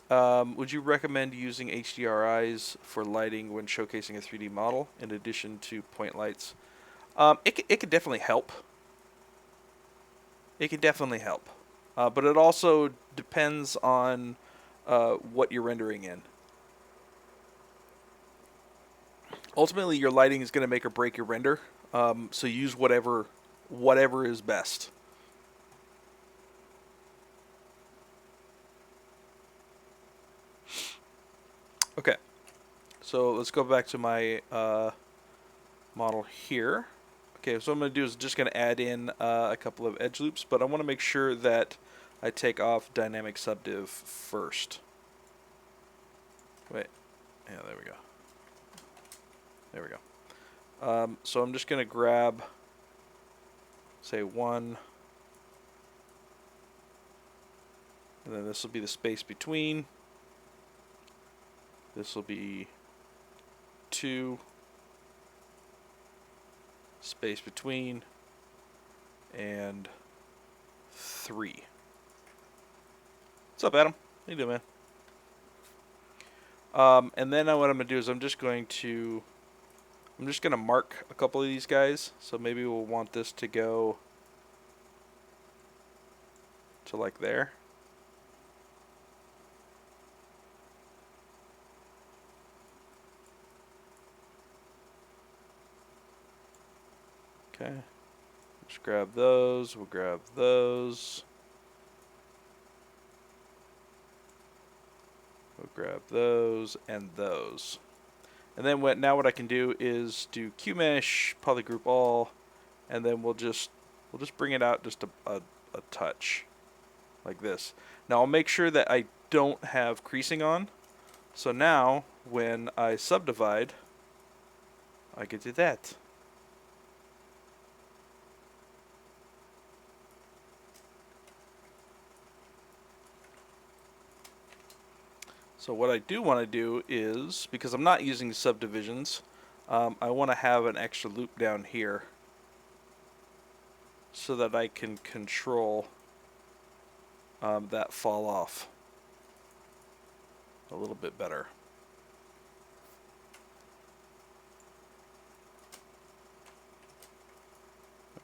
Would you recommend using HDRIs for lighting when showcasing a 3D model in addition to point lights? It could definitely help. It can definitely help. But it also depends on what you're rendering in. Ultimately, your lighting is going to make or break your render, so use whatever is best. Okay, so let's go back to my model here. Okay, so what I'm going to do is just going to add in a couple of edge loops, but I want to make sure that I take off dynamic subdiv first. Wait, yeah, there we go. There we go. So I'm just going to grab, say, 1, and then this will be the space between. This will be 2, space between, and 3. What's up, Adam? How you doing, man? And then what I'm going to do is I'm just going to mark a couple of these guys. So maybe we'll want this to go to like there. Okay. Just grab those. We'll grab those. We'll grab those and those. And then now what I can do is do QMesh, polygroup all, and then we'll just bring it out just a touch like this. Now I'll make sure that I don't have creasing on. So now when I subdivide, I can do that. So what I do want to do is, because I'm not using subdivisions, I want to have an extra loop down here so that I can control that fall off a little bit better.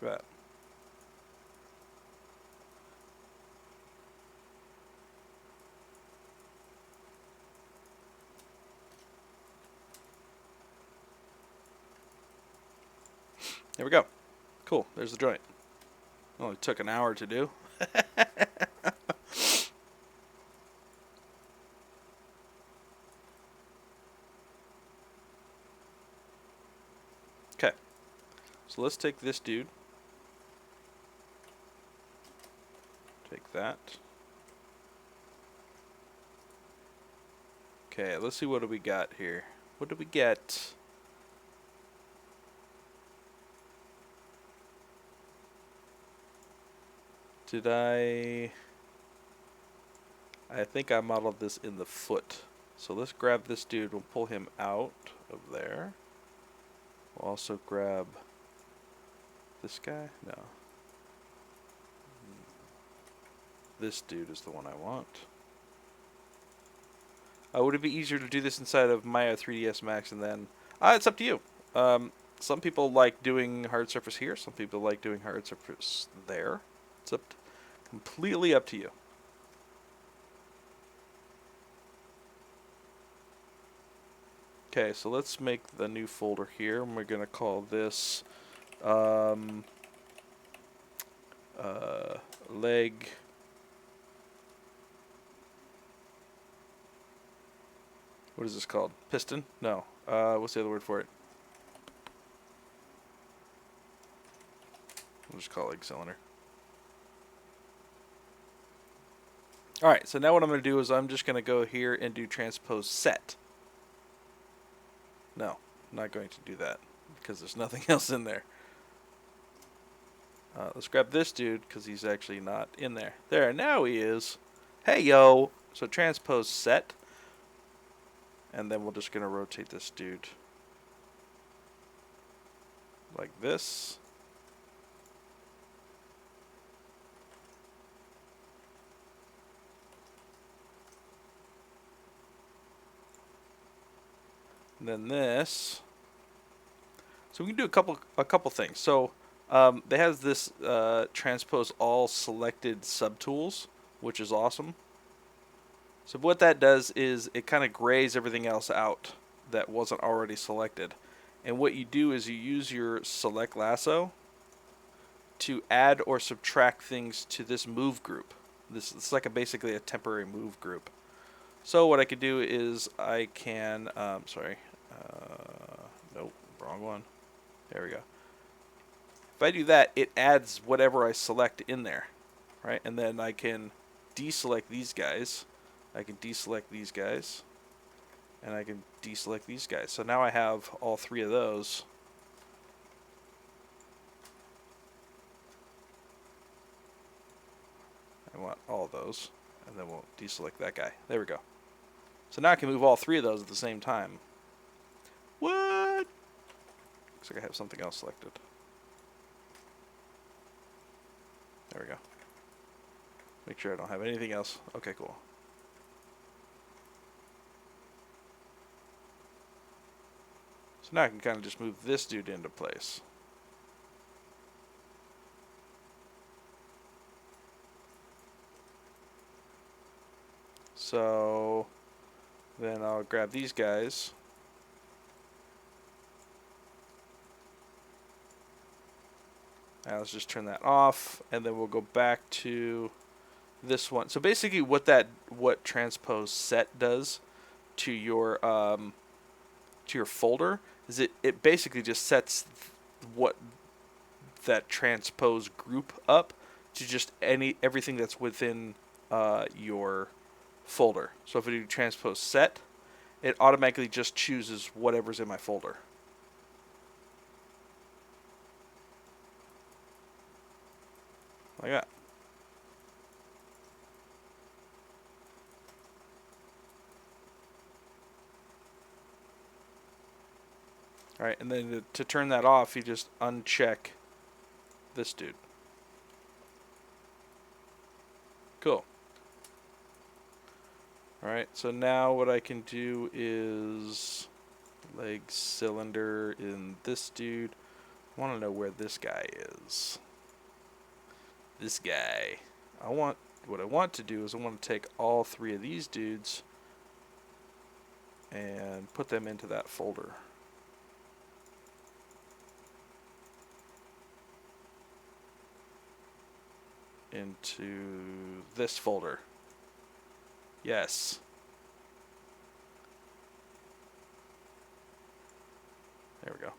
Look at that. There we go. Cool. There's the joint. Only took an hour to do. Okay. So let's take this dude. Take that. Okay, let's see what do we got here. What do we get? Did I think I modeled this in the foot. So let's grab this dude. We'll pull him out of there. We'll also grab this guy. No. This dude is the one I want. Would it be easier to do this inside of Maya 3ds Max and then... it's up to you. Some people like doing hard surface here. Some people like doing hard surface there. It's completely up to you. Okay, so let's make the new folder here, and we're going to call this leg. What is this called? Piston? No. What's the other word for it? We'll just call it leg cylinder. Alright, so now what I'm going to do is I'm just going to go here and do transpose set. No, I'm not going to do that because there's nothing else in there. Let's grab this dude because he's actually not in there. There, now he is. Hey, yo! So transpose set. And then we're just going to rotate this dude like this. And then this. So we can do a couple things. So they has this transpose all selected subtools, which is awesome. So what that does is it kind of grays everything else out that wasn't already selected. And what you do is you use your select lasso to add or subtract things to this move group. It's like basically a temporary move group. So what I could do is I can, nope, wrong one. There we go. If I do that, it adds whatever I select in there, right? And then I can deselect these guys. I can deselect these guys. And I can deselect these guys. So now I have all three of those. I want all of those. And then we'll deselect that guy. There we go. So now I can move all three of those at the same time. What? Looks like I have something else selected. There we go. Make sure I don't have anything else. Okay, cool. So now I can kind of just move this dude into place. So then I'll grab these guys. Now let's just turn that off, and then we'll go back to this one. So basically, what transpose set does to your folder is it basically just sets what that transpose group up to just everything that's within your folder. So if I do transpose set, it automatically just chooses whatever's in my folder. Like that. Alright, and then to turn that off, you just uncheck this dude. Cool. Alright, so now what I can do is leg cylinder in this dude. I want to know where this guy is. This guy. What I want to do is I want to take all three of these dudes and put them into that folder. Into this folder. Yes. There we go.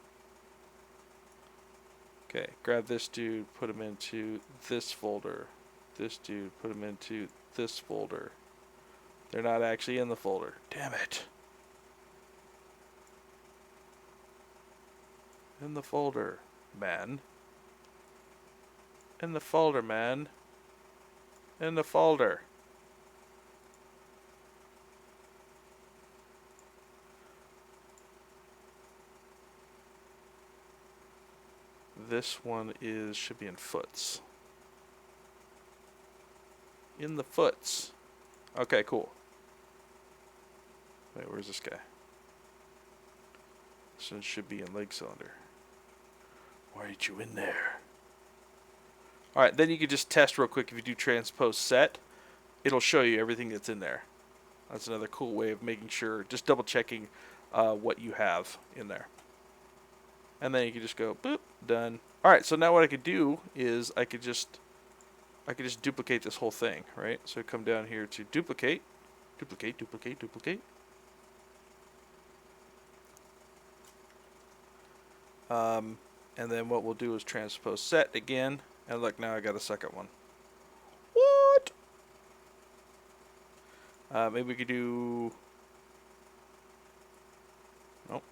Okay, grab this dude, put him into this folder. This dude, put him into this folder. They're not actually in the folder. Damn it. In the folder, man. In the folder, man. In the folder. This one should be in foots. In the foots. Okay, cool. Wait, where's this guy? This one should be in leg cylinder. Why aren't you in there? Alright, then you can just test real quick. If you do transpose set, it'll show you everything that's in there. That's another cool way of making sure, just double checking what you have in there. And then you can just go, boop, done. Alright, so now what I could do is I could just duplicate this whole thing, right? So come down here to duplicate, duplicate, duplicate, duplicate. And then what we'll do is transpose set again. And look, now I got a second one. What? Maybe we could do... Nope.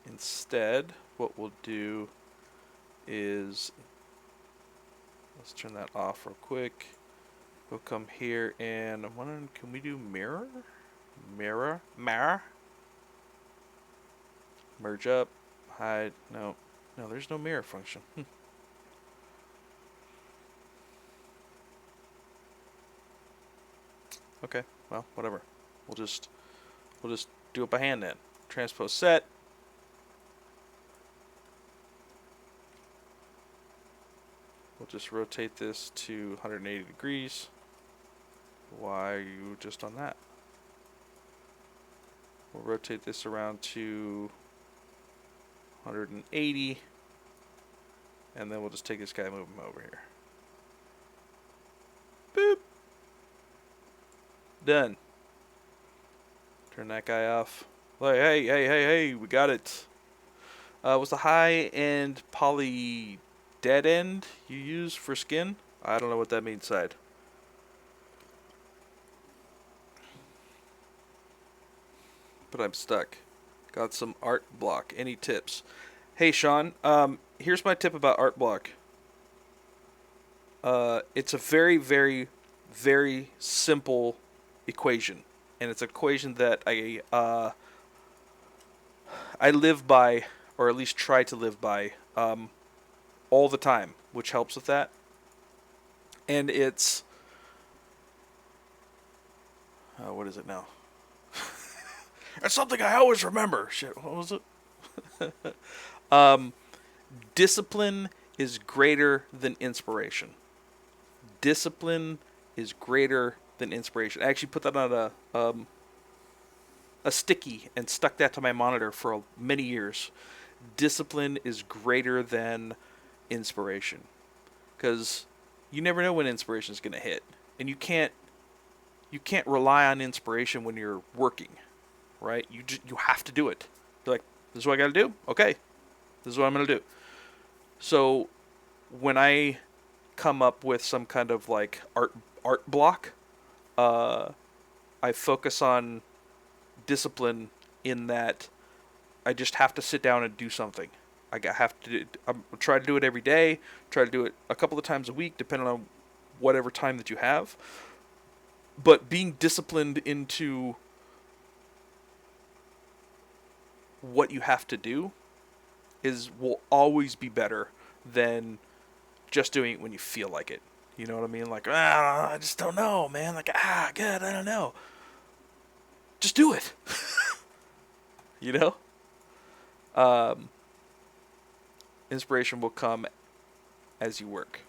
Instead, what we'll do is... Let's turn that off real quick. We'll come here and I'm wondering, can we do mirror? Mirror? Merge up. Hide. No. No, there's no mirror function. Okay, well, whatever. We'll just do it by hand then. Transpose set. We'll just rotate this to 180 degrees. Why are you just on that? We'll rotate this around to 180. And then we'll just take this guy and move him over here. Boop. Done. Turn that guy off. Like, hey, we got it. What's the high-end poly dead end you use for skin? I don't know what that means, side. But I'm stuck. Got some art block. Any tips? Hey, Sean. Here's my tip about art block. It's a very, very, very simple equation, and it's an equation that I live by, or at least try to live by, all the time, which helps with that. And it's what is it now? It's something I always remember. Shit, what was it? Discipline is greater than inspiration. Discipline is greater than inspiration. I actually put that on a sticky and stuck that to my monitor for many years. Discipline is greater than inspiration, because you never know when inspiration is going to hit, and you can't rely on inspiration when you're working, right? You have to do it. You're like, this is what I got to do. Okay, this is what I'm going to do. So when I come up with some kind of like art block, I focus on discipline in that I just have to sit down and do something. I'm try to do it every day. Try to do it a couple of times a week, depending on whatever time that you have. But being disciplined into what you have to do will always be better than just doing it when you feel like it. You know what I mean? Like, I just don't know, man. Like, good, I don't know. Just do it. You know? Inspiration will come as you work.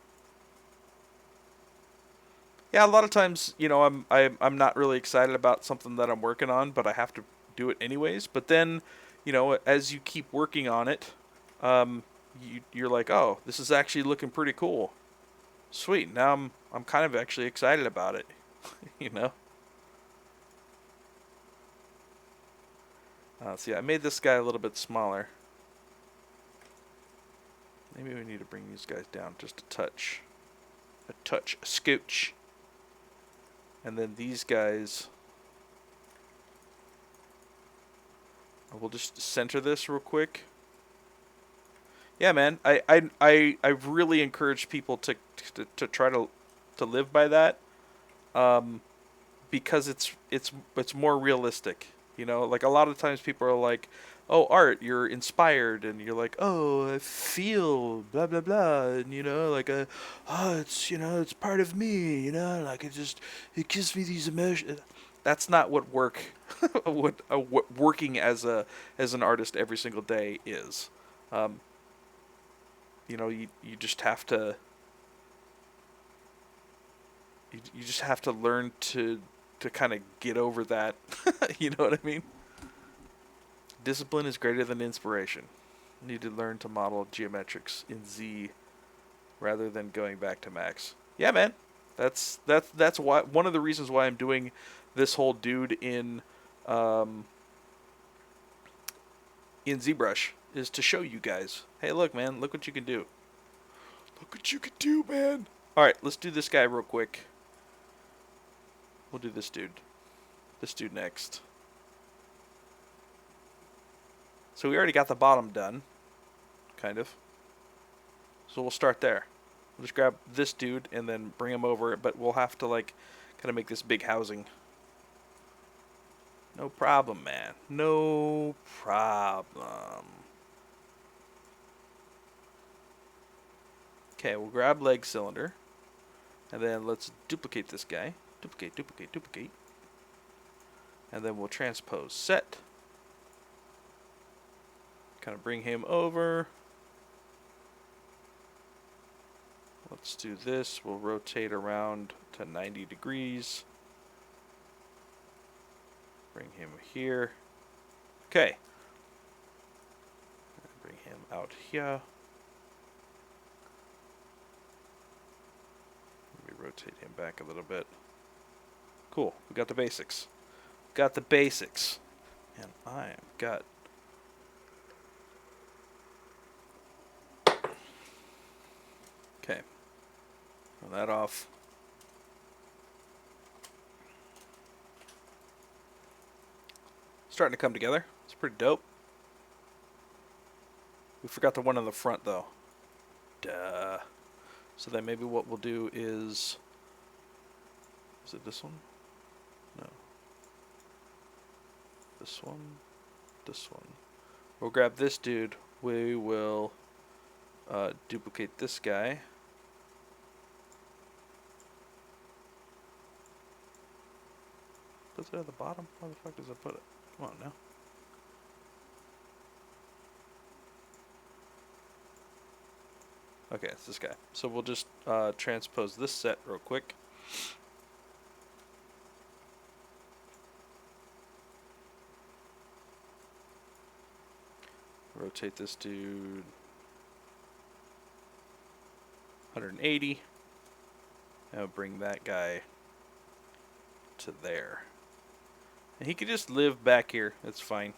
Yeah, a lot of times, I'm not really excited about something that I'm working on, but I have to do it anyways. But then, as you keep working on it, you're like, oh, this is actually looking pretty cool. Sweet. Now I'm kind of actually excited about it. See, I made this guy a little bit smaller. Maybe we need to bring these guys down just a touch. A scooch. And then these guys, we'll just center this real quick. Yeah, man, I really encourage people to try to live by that, because it's more realistic. Like a lot of times people are like, oh, art, you're inspired, and you're like, oh, I feel blah blah blah, and like it's part of me, like it gives me these emotions. That's not what what working as an artist every single day is. You just have to you just have to learn to kind of get over that. You know what I mean? Discipline is greater than inspiration. You need to learn to model geometrics in Z rather than going back to Max. Yeah, man. That's why, one of the reasons why I'm doing this whole dude in ZBrush is to show you guys. Hey, look, man. Look what you can do. Look what you can do, man. All right, let's do this guy real quick. We'll do this dude. This dude next. So we already got the bottom done, kind of. So we'll start there. We'll just grab this dude and then bring him over, but we'll have to like kind of make this big housing. No problem, man. No problem. Okay, we'll grab leg cylinder, and then let's duplicate this guy. Duplicate. And then we'll transpose set. Kind of bring him over. Let's do this. We'll rotate around to 90 degrees. Bring him here. Okay. Bring him out here. Let me rotate him back a little bit. Cool. We got the basics. Got the basics. And I got... Okay. Turn that off. Starting to come together. It's pretty dope. We forgot the one on the front, though. Duh. So then maybe what we'll do is... Is it this one? No. This one. This one. We'll grab this dude. We will duplicate this guy. Put it at the bottom? Where the fuck does it put it? Come on now. Okay, it's this guy. So we'll just transpose this set real quick. Rotate this dude 180. Now bring that guy to there. And he could just live back here. It's fine.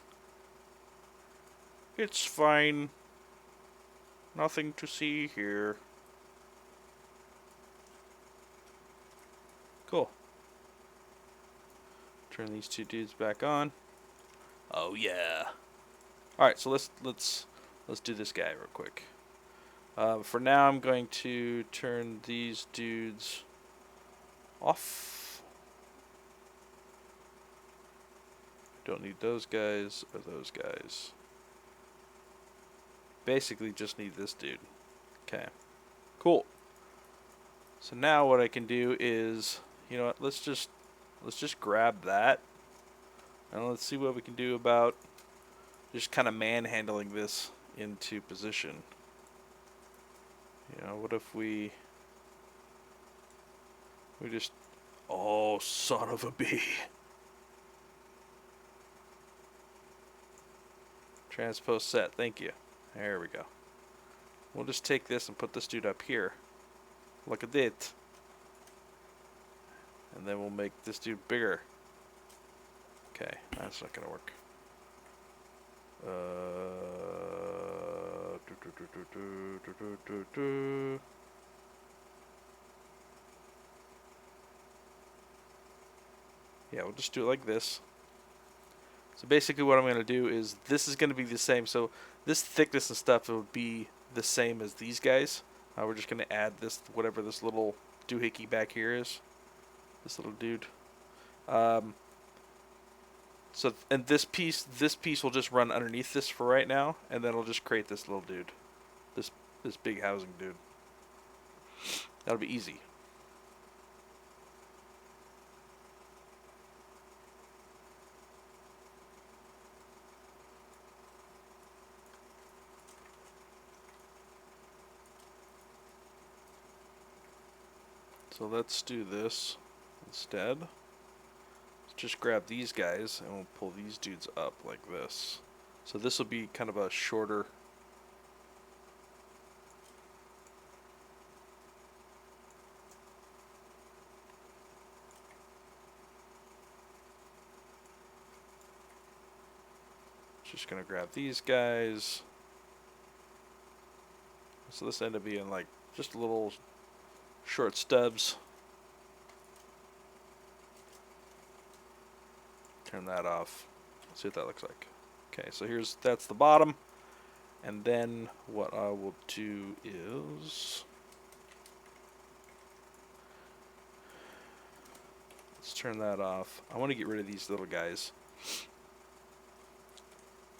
It's fine. Nothing to see here. Cool. Turn these two dudes back on. Oh yeah. All right, so let's do this guy real quick. For now, I'm going to turn these dudes off. Don't need those guys or those guys. Basically, just need this dude. Okay, cool. So now what I can do is, you know what? Let's just grab that, and let's see what we can do about just kind of manhandling this into position. You know, what if we just, oh, son of a bee. Transpose set, thank you. There we go. We'll just take this and put this dude up here. Look at it. And then we'll make this dude bigger. Okay, that's not gonna work. Yeah, we'll just do it like this. So basically what I'm going to do is, this is going to be the same. So this thickness and stuff, it would be the same as these guys. We're just going to add this, whatever this little doohickey back here is. This little dude. So, and this piece will just run underneath this for right now, and then it'll just create this little dude. This big housing dude. That'll be easy. So let's do this instead. Let's just grab these guys and we'll pull these dudes up like this. So this will be kind of a shorter. Just gonna grab these guys. So this ended up being like just little short stubs. Turn that off. Let's see what that looks like. Okay, so that's the bottom. And then what I will do is, let's turn that off. I want to get rid of these little guys.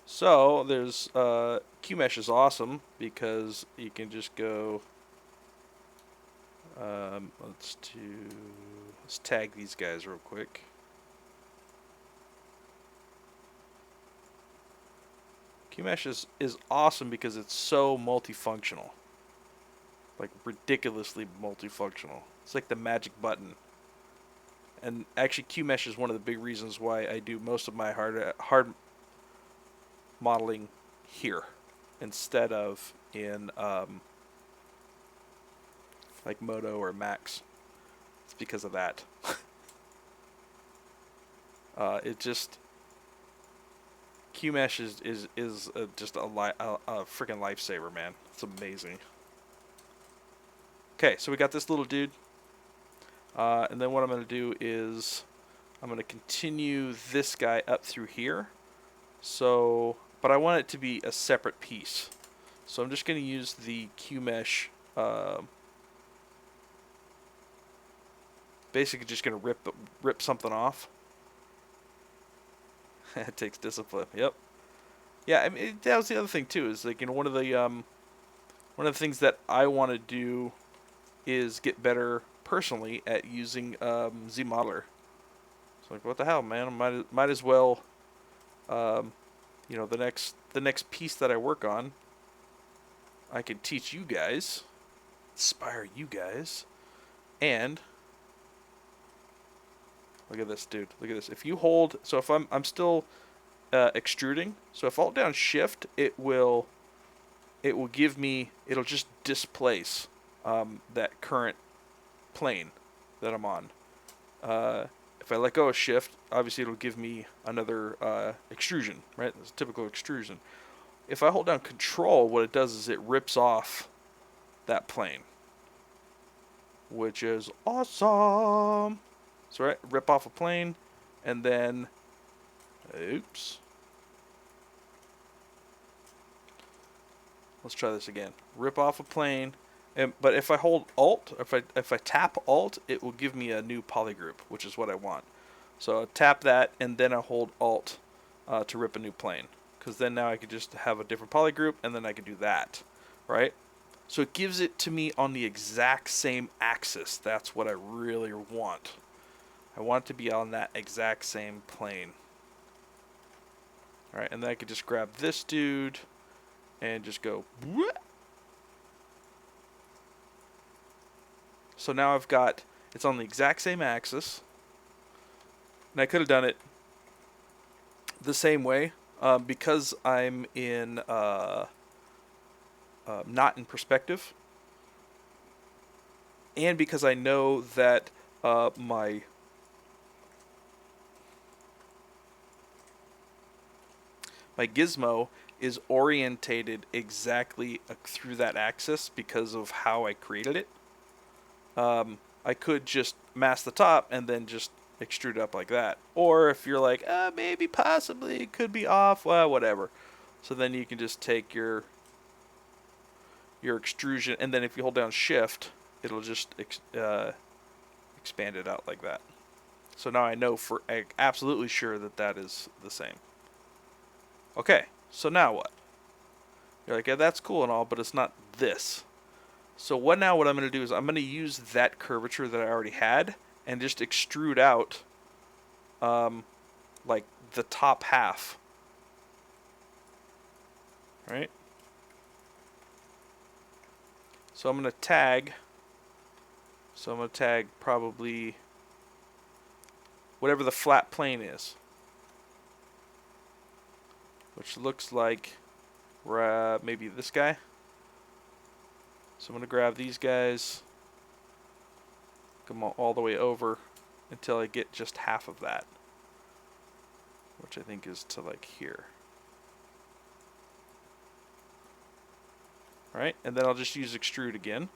So there's QMesh is awesome because you can just go. Let's tag these guys real quick. QMesh is awesome because it's so multifunctional. Like ridiculously multifunctional. It's like the magic button. and actually QMesh is one of the big reasons why I do most of my hard modeling here instead of in like Modo or Max. It's because of that. It just QMesh is just a freaking lifesaver, man. It's amazing. Okay, so we got this little dude, and then what I'm going to do is I'm going to continue this guy up through here. So, but I want it to be a separate piece. So I'm just going to use the QMesh. Basically, just going to rip something off. It takes discipline. Yep. Yeah, I mean that was the other thing too. Is like, you know, one of the things that I want to do is get better personally at using ZModeler. It's like, what the hell, man? I might as well, you know, the next piece that I work on, I can teach you guys, inspire you guys, and look at this, dude. Look at this. If you hold, so if I'm still extruding, so if I hold down Shift, it will give me, it'll just displace that current plane that I'm on. If I let go of Shift, obviously it'll give me another extrusion, right? It's a typical extrusion. If I hold down Control, what it does is it rips off that plane, which is awesome. So right, rip off a plane, and then, oops. Let's try this again. Rip off a plane, but if I hold Alt, if I tap Alt, it will give me a new polygroup, which is what I want. So I tap that, and then I hold Alt to rip a new plane, because then now I could just have a different polygroup, and then I could do that, right? So it gives it to me on the exact same axis. That's what I really want. I want it to be on that exact same plane. All right, and then I could just grab this dude and just go. Whoop. So now I've got, it's on the exact same axis. And I could have done it the same way because I'm in not in perspective, and because I know that my gizmo is orientated exactly through that axis because of how I created it. I could just mask the top and then just extrude up like that. Or if you're like, maybe, possibly, it could be off, well, whatever. So then you can just take your extrusion, and then if you hold down Shift, it'll just expand it out like that. So now I know for absolutely sure that that is the same. Okay, so now what? You're like, yeah, that's cool and all, but it's not this. So what I'm going to do is I'm going to use that curvature that I already had and just extrude out like the top half. Right? So I'm going to tag. So I'm going to tag probably whatever the flat plane is, which looks like maybe this guy. So I'm going to grab these guys, come all the way over until I get just half of that, which I think is to like here. Right, and then I'll just use extrude again.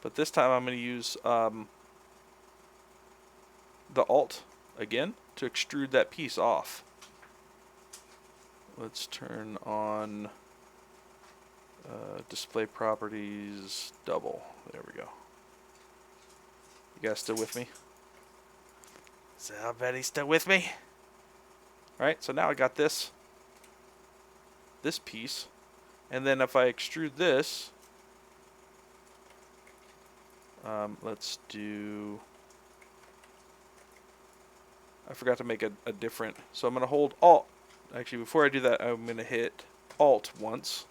But this time I'm going to use the Alt again to extrude that piece off. Let's turn on display properties double. There we go. You guys still with me? Somebody still with me? Alright, so now I got this piece. And then if I extrude this, let's do, I forgot to make a different, so I'm going to hold Alt. Actually, before I do that, I'm going to hit Alt once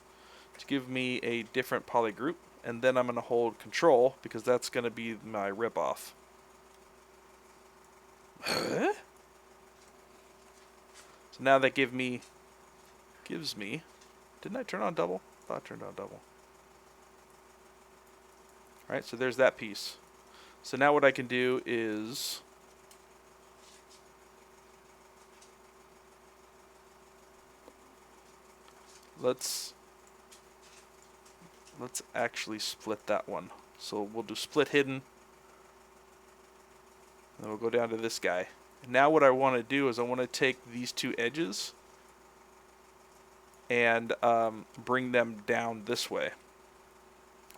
to give me a different polygroup, and then I'm going to hold Control because that's going to be my ripoff. Huh? So now that gives me, didn't I turn on double? I thought I turned on double. Alright, so there's that piece. So now what I can do is, let's actually split that one. So we'll do split hidden. And we'll go down to this guy. And now what I want to do is I want to take these two edges and bring them down this way.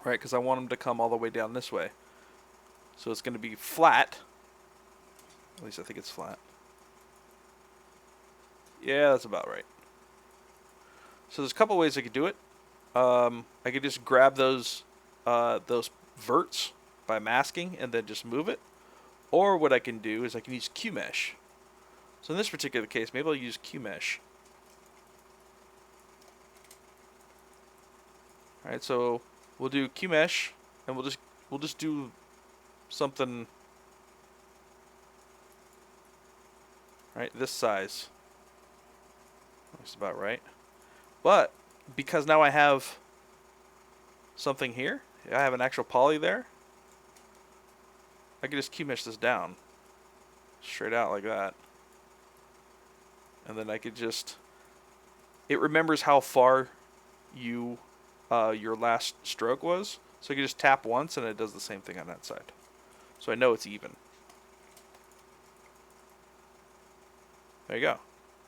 Right, because I want them to come all the way down this way. So it's going to be flat. At least I think it's flat. Yeah, that's about right. So there's a couple ways I could do it. I could just grab those verts by masking and then just move it. Or what I can do is I can use Q-mesh. So in this particular case, maybe I'll use Q-mesh. Alright, so we'll do Q-mesh and we'll just do something right this size. That's about right. But because now I have something here, I have an actual poly there, I can just Q-mesh this down straight out like that. And then I could just, it remembers how far you your last stroke was. So I can just tap once and it does the same thing on that side. So I know it's even. There you go.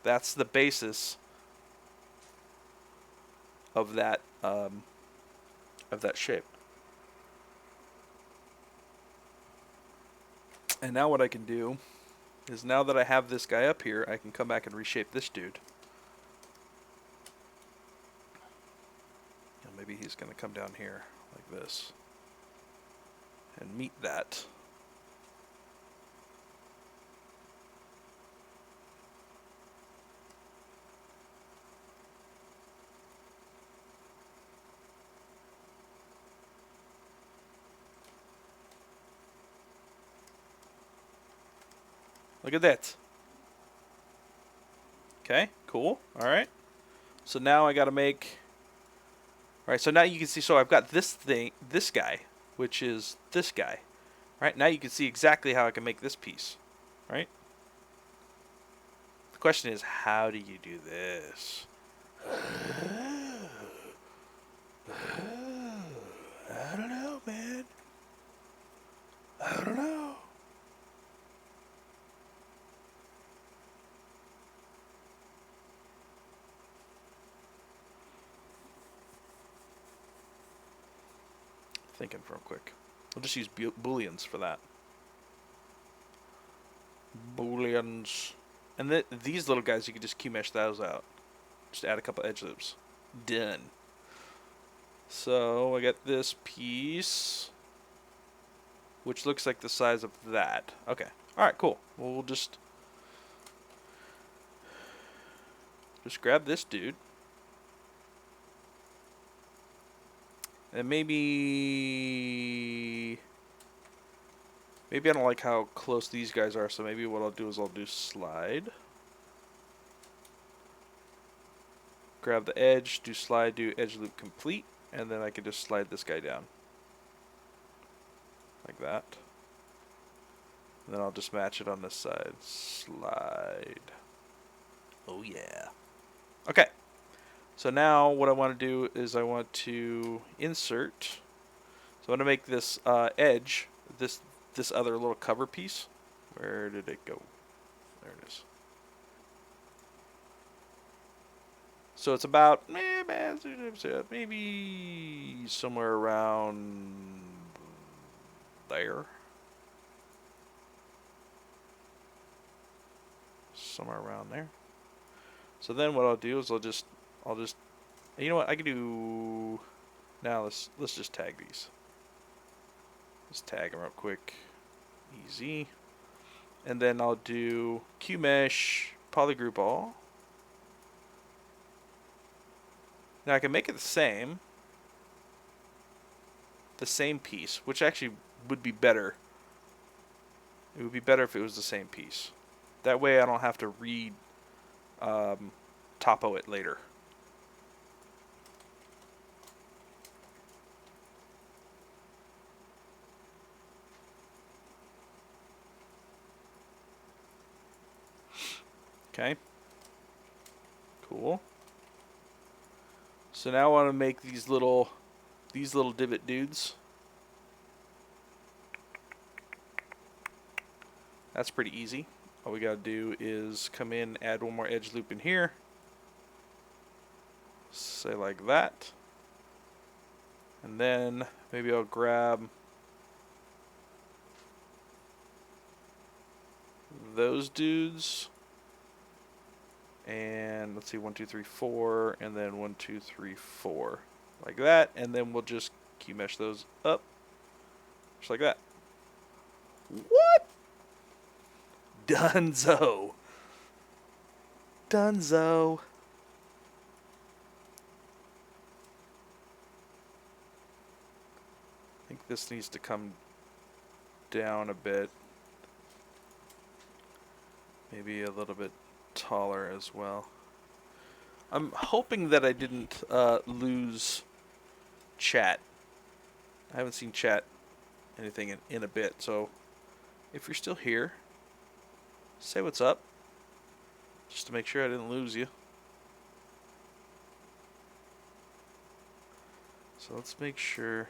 That's the basis of that shape. And now what I can do is, now that I have this guy up here, I can come back and reshape this dude. And maybe he's going to come down here like this and meet that. Look at that. Okay, cool. All right. So now I got to make... All right, so now you can see, so I've got this guy, which is this guy. Right, now you can see exactly how I can make this piece. Right? The question is, how do you do this? I don't know, man. I don't know. Thinking real quick. We'll just use booleans for that. Booleans. And these little guys, you can just Q-mesh those out. Just add a couple edge loops. Done. So I got this piece, which looks like the size of that. Okay. Alright, cool. Well, we'll just grab this dude. And maybe I don't like how close these guys are, so maybe what I'll do is I'll do slide. Grab the edge, do slide, do edge loop complete, and then I can just slide this guy down. Like that. And then I'll just match it on this side. Slide. Oh yeah. Okay. So now what I want to do is I want to insert. So I want to make this edge, this other little cover piece. Where did it go? There it is. So it's about maybe somewhere around there. Somewhere around there. So then what I'll do is I'll just you know what I can do now. Let's just tag these. Let's tag them real quick. Easy. And then I'll do Q-mesh polygroup all. Now I can make it the same piece, which actually would be better It would be better if it was the same piece. That way I don't have to topo it later. Okay. Cool. So now I want to make these little divot dudes. That's pretty easy. All we gotta do is come in, add one more edge loop in here. Say like that. And then maybe I'll grab those dudes. And let's see, 1, 2, 3, 4, and then 1, 2, 3, 4. Like that, and then we'll just key mesh those up. Just like that. What? Dunzo. Dunzo. I think this needs to come down a bit. Maybe a little bit taller as well. I'm hoping that I didn't lose chat. I haven't seen chat anything in a bit, so if you're still here, say what's up, just to make sure I didn't lose you. So let's make sure.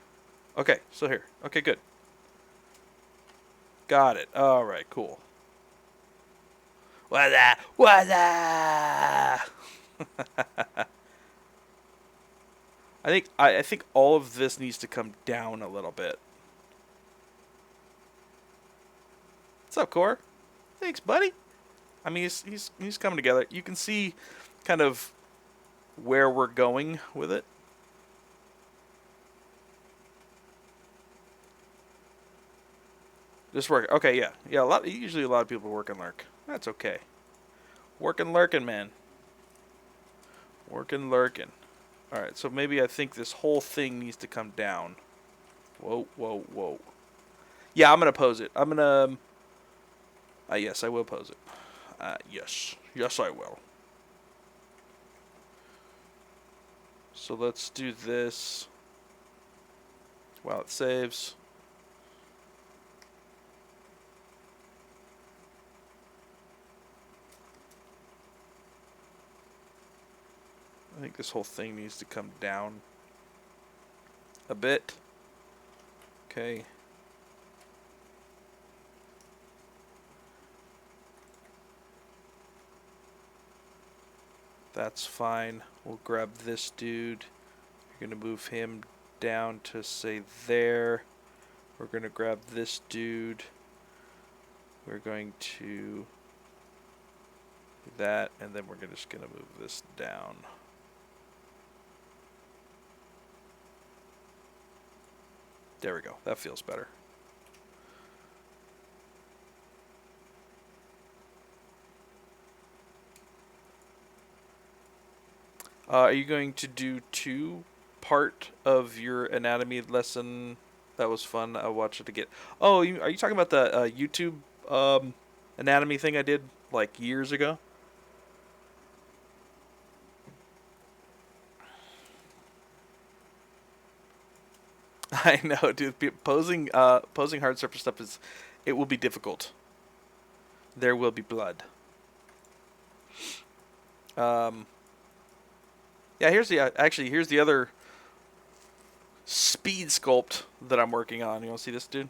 Okay, so here. Okay, good. Got it. All right, cool. Wada! Wada! I think all of this needs to come down a little bit. What's up, Core? Thanks, buddy. I mean, he's coming together. You can see kind of where we're going with it. Just work. Okay, yeah. Usually a lot of people work and lurk. That's okay. Working lurking, man. Working lurking. Alright, so maybe I think this whole thing needs to come down. Whoa, whoa, whoa. Yeah, I'm going to pose it. I'm going to... yes, I will pose it. Yes. Yes, I will. So let's do this while it saves. I think this whole thing needs to come down a bit. Okay. That's fine. We'll grab this dude. You're going to move him down to, say, there. We're going to grab this dude. We're going to do that, and then we're just going to move this down. There we go. That feels better. Are you going to do 2 part of your anatomy lesson? That was fun. I watched it again. Oh, are you talking about the YouTube anatomy thing I did like years ago? I know, dude. Posing hard surface stuff it will be difficult. There will be blood. Yeah, here's the other speed sculpt that I'm working on. You want to see this dude?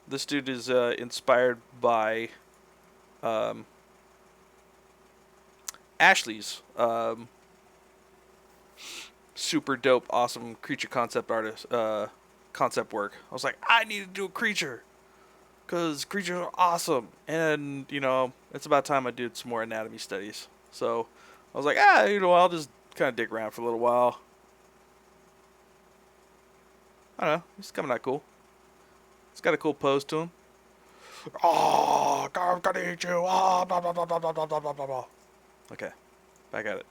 This dude is inspired by Ashley's super dope, awesome creature concept work. I was like, I need to do a creature because creatures are awesome, and it's about time I did some more anatomy studies. So I was like, I'll just kind of dig around for a little while. I don't know, he's coming out cool. It's got a cool pose to him. Oh, I'm gonna eat you. Oh, blah, blah, blah, blah, blah, blah, blah, blah, blah. Okay, back at it.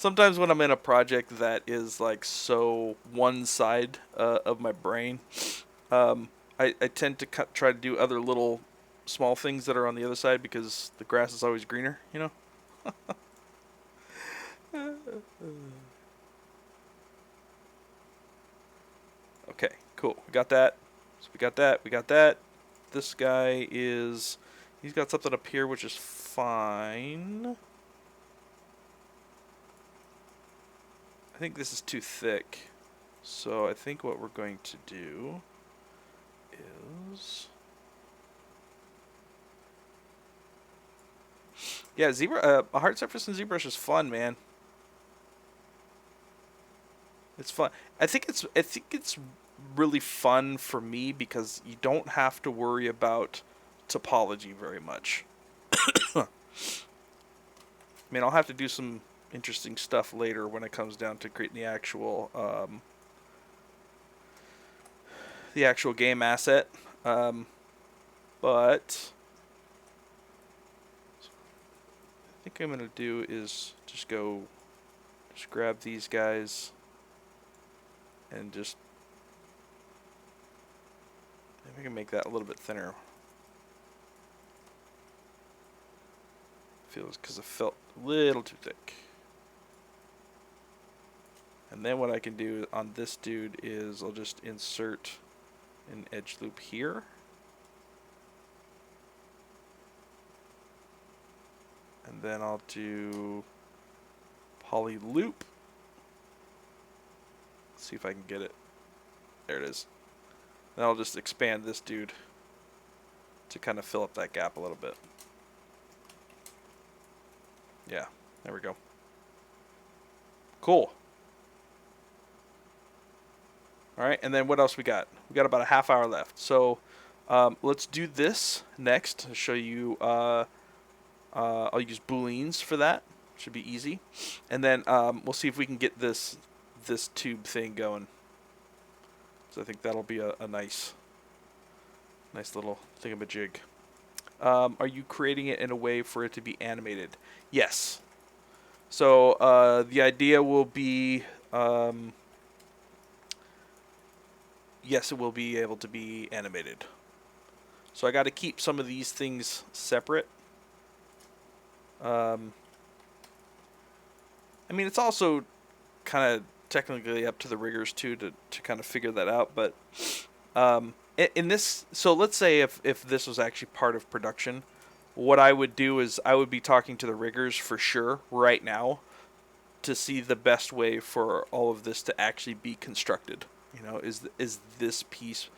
sometimes when I'm in a project that is like so one side of my brain, I tend to try to do other little small things that are on the other side because the grass is always greener, you know? Okay, cool. We got that. So we got that. We got that. This guy is... He's got something up here, which is fine. I think this is too thick. So I think what we're going to do is... Yeah, a hard surface in ZBrush is fun, man. It's fun. I think it's really fun for me because you don't have to worry about topology very much. I mean, I'll have to do some interesting stuff later when it comes down to creating the actual game asset. But I think I'm gonna do is just grab these guys and just maybe I can make that a little bit thinner. Feels because it felt a little too thick. And then what I can do on this dude is I'll just insert an edge loop here. And then I'll do poly loop. Let's see if I can get it. There it is. Then I'll just expand this dude to kind of fill up that gap a little bit. Yeah, there we go. Cool. Alright, and then what else we got? We got about a half hour left. So let's do this next to show you. I'll use booleans for that. Should be easy. And then we'll see if we can get this tube thing going. So I think that'll be a nice little thingamajig. Are you creating it in a way for it to be animated? Yes. So the idea will be, yes, it will be able to be animated. So I got to keep some of these things separate. I mean, it's also kind of technically up to the riggers too to kind of figure that out. But in this, so let's say if this was actually part of production, what I would do is I would be talking to the riggers for sure right now to see the best way for all of this to actually be constructed. You know, is this piece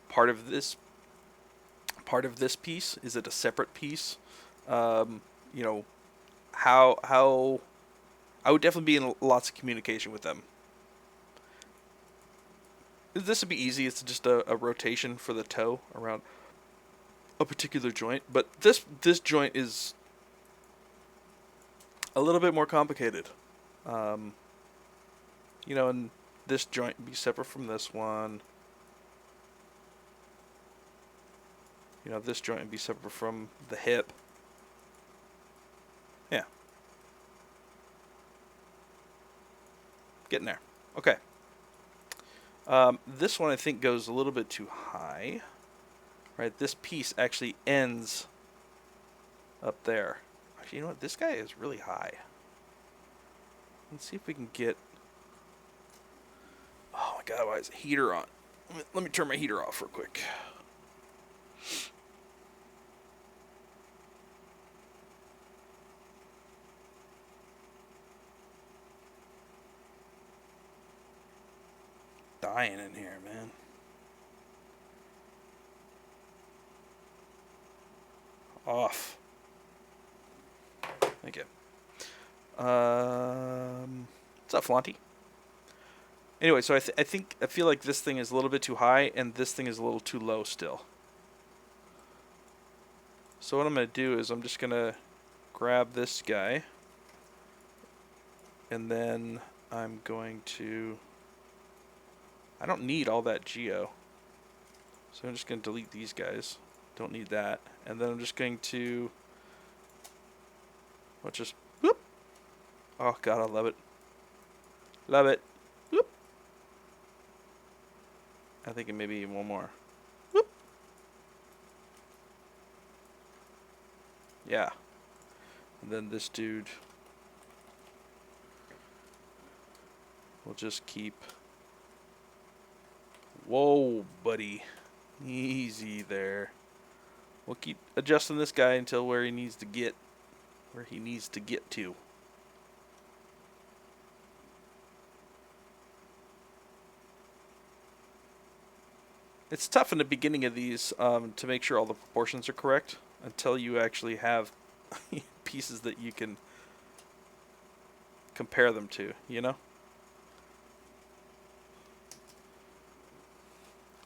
part of this piece? Is it a separate piece? You know, how I would definitely be in lots of communication with them. This would be easy. It's just a rotation for the toe around a particular joint, but this joint is a little bit more complicated. You know, and this joint would be separate from this one. You know, this joint would be separate from the hip. Yeah. Getting there. Okay. This one I think goes a little bit too high. Right, this piece actually ends up there. Actually, you know what? This guy is really high. Let's see if we can get... Oh my god, why is the heater on? Let me turn my heater off real quick. Dying in here, man. Off. Thank you. What's up, Flaunty? Anyway, so I feel like this thing is a little bit too high, and this thing is a little too low still. So what I'm going to do is I'm just going to grab this guy, and then I'm going to... I don't need all that geo, so I'm just going to delete these guys. Don't need that. And then I'm just going to... Let's just... Whoop! Oh god, I love it. Love it. Whoop. I think it maybe one more. Whoop. Yeah. And then this dude will just keep... Whoa, buddy. Easy there. We'll keep adjusting this guy until where he needs to get to. It's tough in the beginning of these to make sure all the proportions are correct until you actually have pieces that you can compare them to, you know?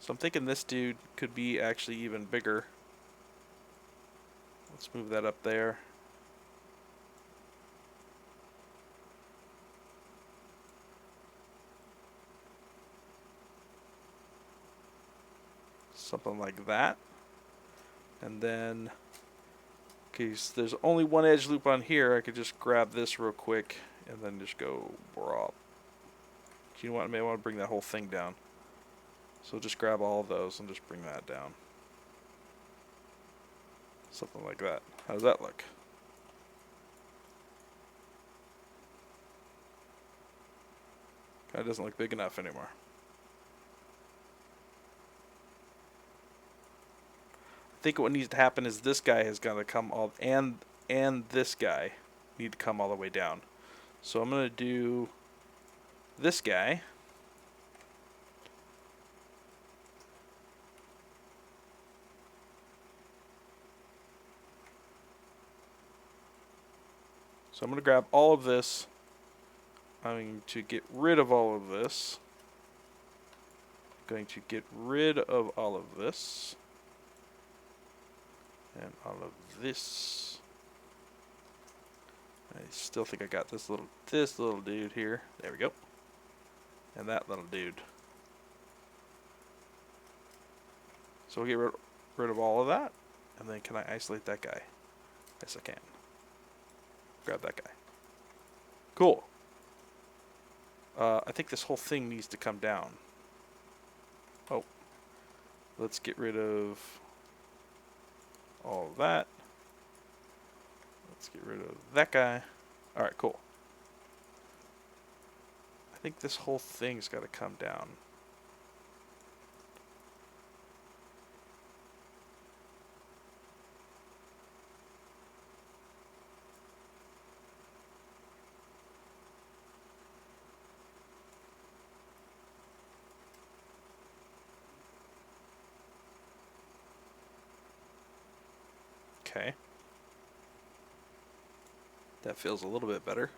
So I'm thinking this dude could be actually even bigger. Let's move that up there. Something like that. And then, okay, so there's only one edge loop on here. I could just grab this real quick and then just go brop. You know what? I may want to bring that whole thing down. So just grab all of those and just bring that down. Something like that. How does that look? Kind of doesn't look big enough anymore. I think what needs to happen is this guy has got to come all, and this guy need to come all the way down. So I'm going to do this guy. So I'm going to grab all of this. I'm going to get rid of all of this. I'm going to get rid of all of this. And all of this. I still think I got this little dude here. There we go. And that little dude. So we'll get rid of all of that. And then can I isolate that guy? Yes, I can. Grab that guy. Cool. I think this whole thing needs to come down. Oh. Let's get rid of all of that. Let's get rid of that guy. Alright, cool. I think this whole thing's got to come down. Okay. That feels a little bit better.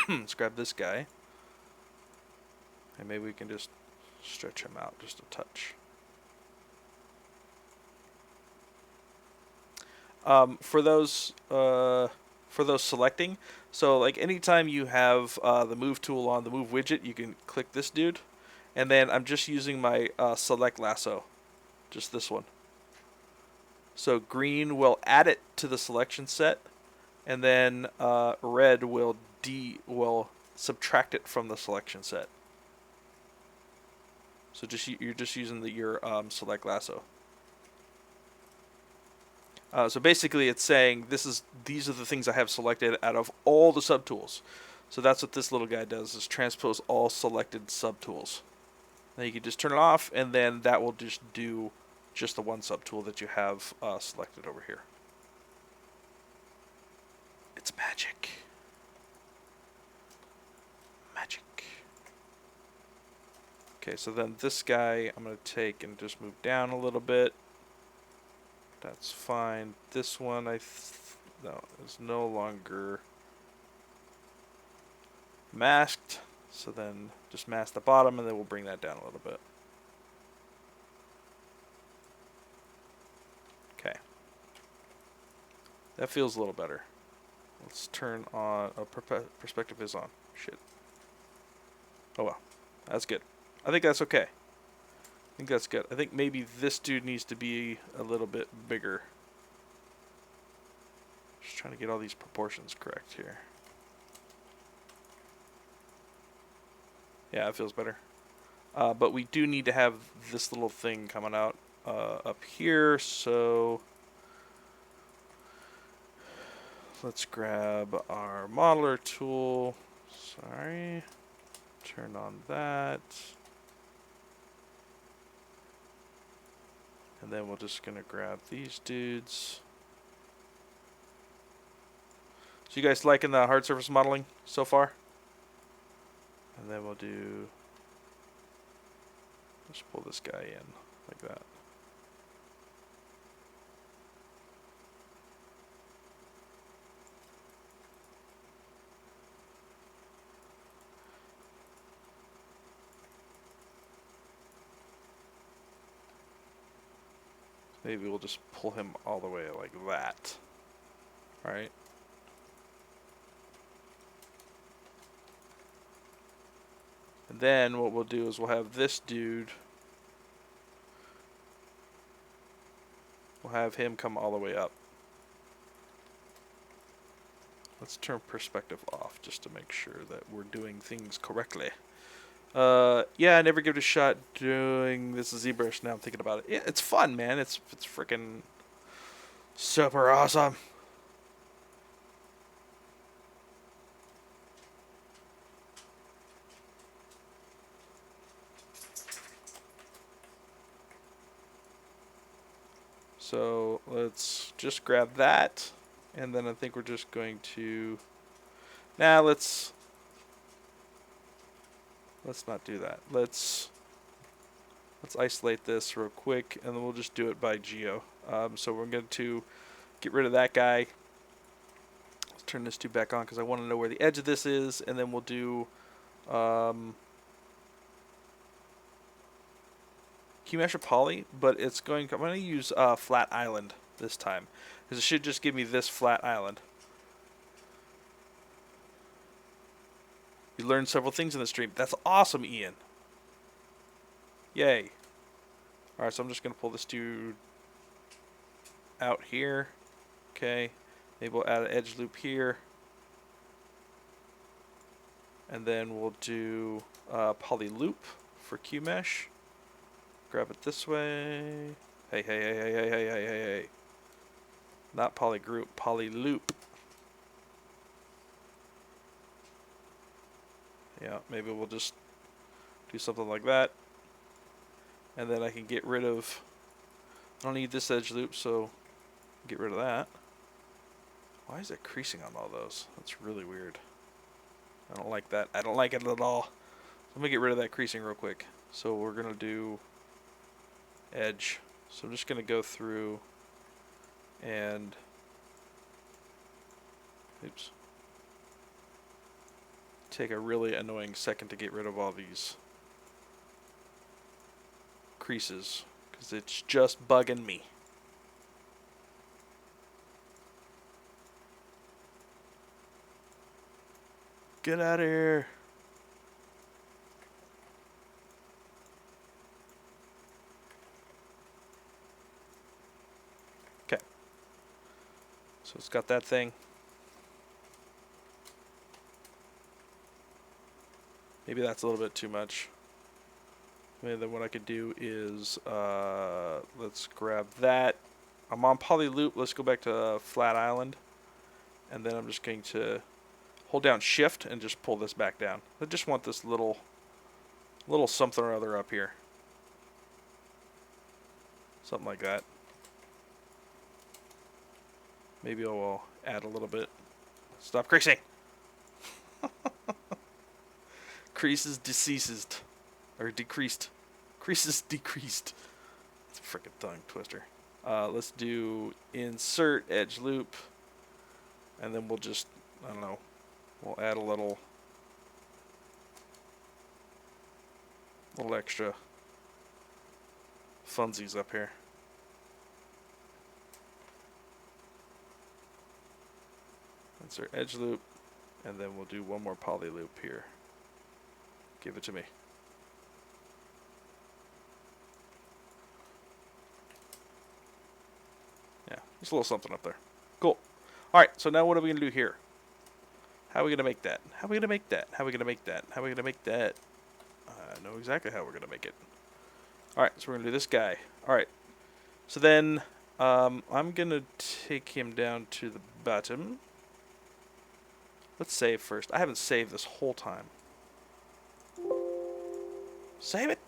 Let's grab this guy. And maybe we can just stretch him out just a touch. For those selecting, so like anytime you have the move tool on the move widget, you can click this dude. And then I'm just using my select lasso. Just this one. So green will add it to the selection set, and then red will subtract it from the selection set. So you're just using your select lasso. So basically, it's saying these are the things I have selected out of all the subtools. So that's what this little guy does: is transpose all selected subtools. Then you can just turn it off, and then that will just do just the one subtool that you have selected over here. It's magic. Magic. Okay, so then this guy I'm going to take and just move down a little bit. That's fine. This one no, is no longer masked. So then just mask the bottom, and then we'll bring that down a little bit. Okay. That feels a little better. Let's turn on... Oh, perspective is on. Shit. Oh well. That's good. I think that's okay. I think that's good. I think maybe this dude needs to be a little bit bigger. Just trying to get all these proportions correct here. Yeah, it feels better. But we do need to have this little thing coming out up here, so let's grab our modeler tool. Sorry. Turn on that. And then we're just going to grab these dudes. So you guys liking the hard surface modeling so far? And then we'll do... Let's pull this guy in like that. Maybe we'll just pull him all the way like that. Alright. And then what we'll do is we'll have this dude. We'll have him come all the way up. Let's turn perspective off just to make sure that we're doing things correctly. Yeah, I never give it a shot doing this ZBrush. Now I'm thinking about it. Yeah, it's fun, man. It's freaking super awesome. So let's just grab that, and then I think we're just going to... Nah, let's not do that. Let's isolate this real quick, and then we'll just do it by geo. So we're going to get rid of that guy. Let's turn this dude back on because I want to know where the edge of this is, and then we'll do Q-mesh or poly, but I'm going to use flat island this time because it should just give me this flat island. You learned several things in the stream. That's awesome, Ian. Yay. Alright, so I'm just going to pull this dude out here. Okay. Maybe we'll add an edge loop here. And then we'll do poly loop for Q-mesh. Grab it this way. Hey, hey, hey, hey, hey, hey, hey, hey, hey. Not poly group, poly loop. Yeah, maybe we'll just do something like that. And then I can get rid of... I don't need this edge loop, so get rid of that. Why is it creasing on all those? That's really weird. I don't like that. I don't like it at all. Let me get rid of that creasing real quick. So we're going to do edge. So I'm just going to go through and... Oops. Take a really annoying second to get rid of all these creases because it's just bugging me. Get out of here. Okay. So it's got that thing. Maybe that's a little bit too much. And then what I could do is, let's grab that. I'm on poly loop. Let's go back to flat island. And then I'm just going to hold down shift and just pull this back down. I just want this little something or other up here. Something like that. Maybe I will add a little bit. Stop creasing. Creases deceased. Or decreased. Creases decreased. It's a freaking tongue twister. Let's do insert edge loop. And then we'll just, I don't know, we'll add a little extra funsies up here. Insert edge loop. And then we'll do one more poly loop here. Give it to me. Yeah, just a little something up there. Cool. Alright, so now what are we going to do here? How are we going to make that? How are we going to make that? How are we going to make that? How are we going to make that? I know exactly how we're going to make it. Alright, so we're going to do this guy. Alright, so then I'm going to take him down to the bottom. Let's save first. I haven't saved this whole time. Save it!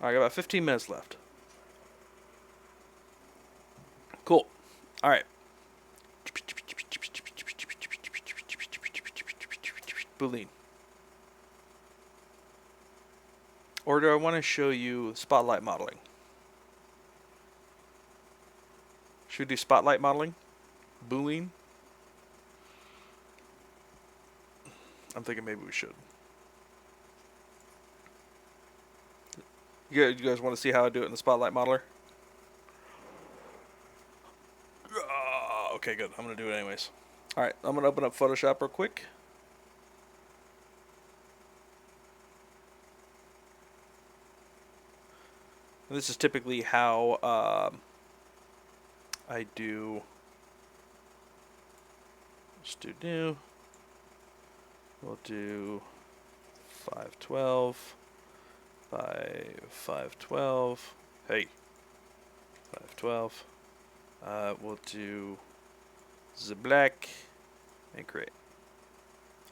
Alright, I got about 15 minutes left. Cool. Alright. Boolean. Or do I want to show you spotlight modeling? Should we do spotlight modeling? Boolean? I'm thinking maybe we should. You guys want to see how I do it in the spotlight modeler? Okay, good. I'm going to do it anyways. Alright, I'm going to open up Photoshop real quick. And this is typically how I do. Let's do new. We'll do 512 by 512. Hey, 512. We'll do the black and create.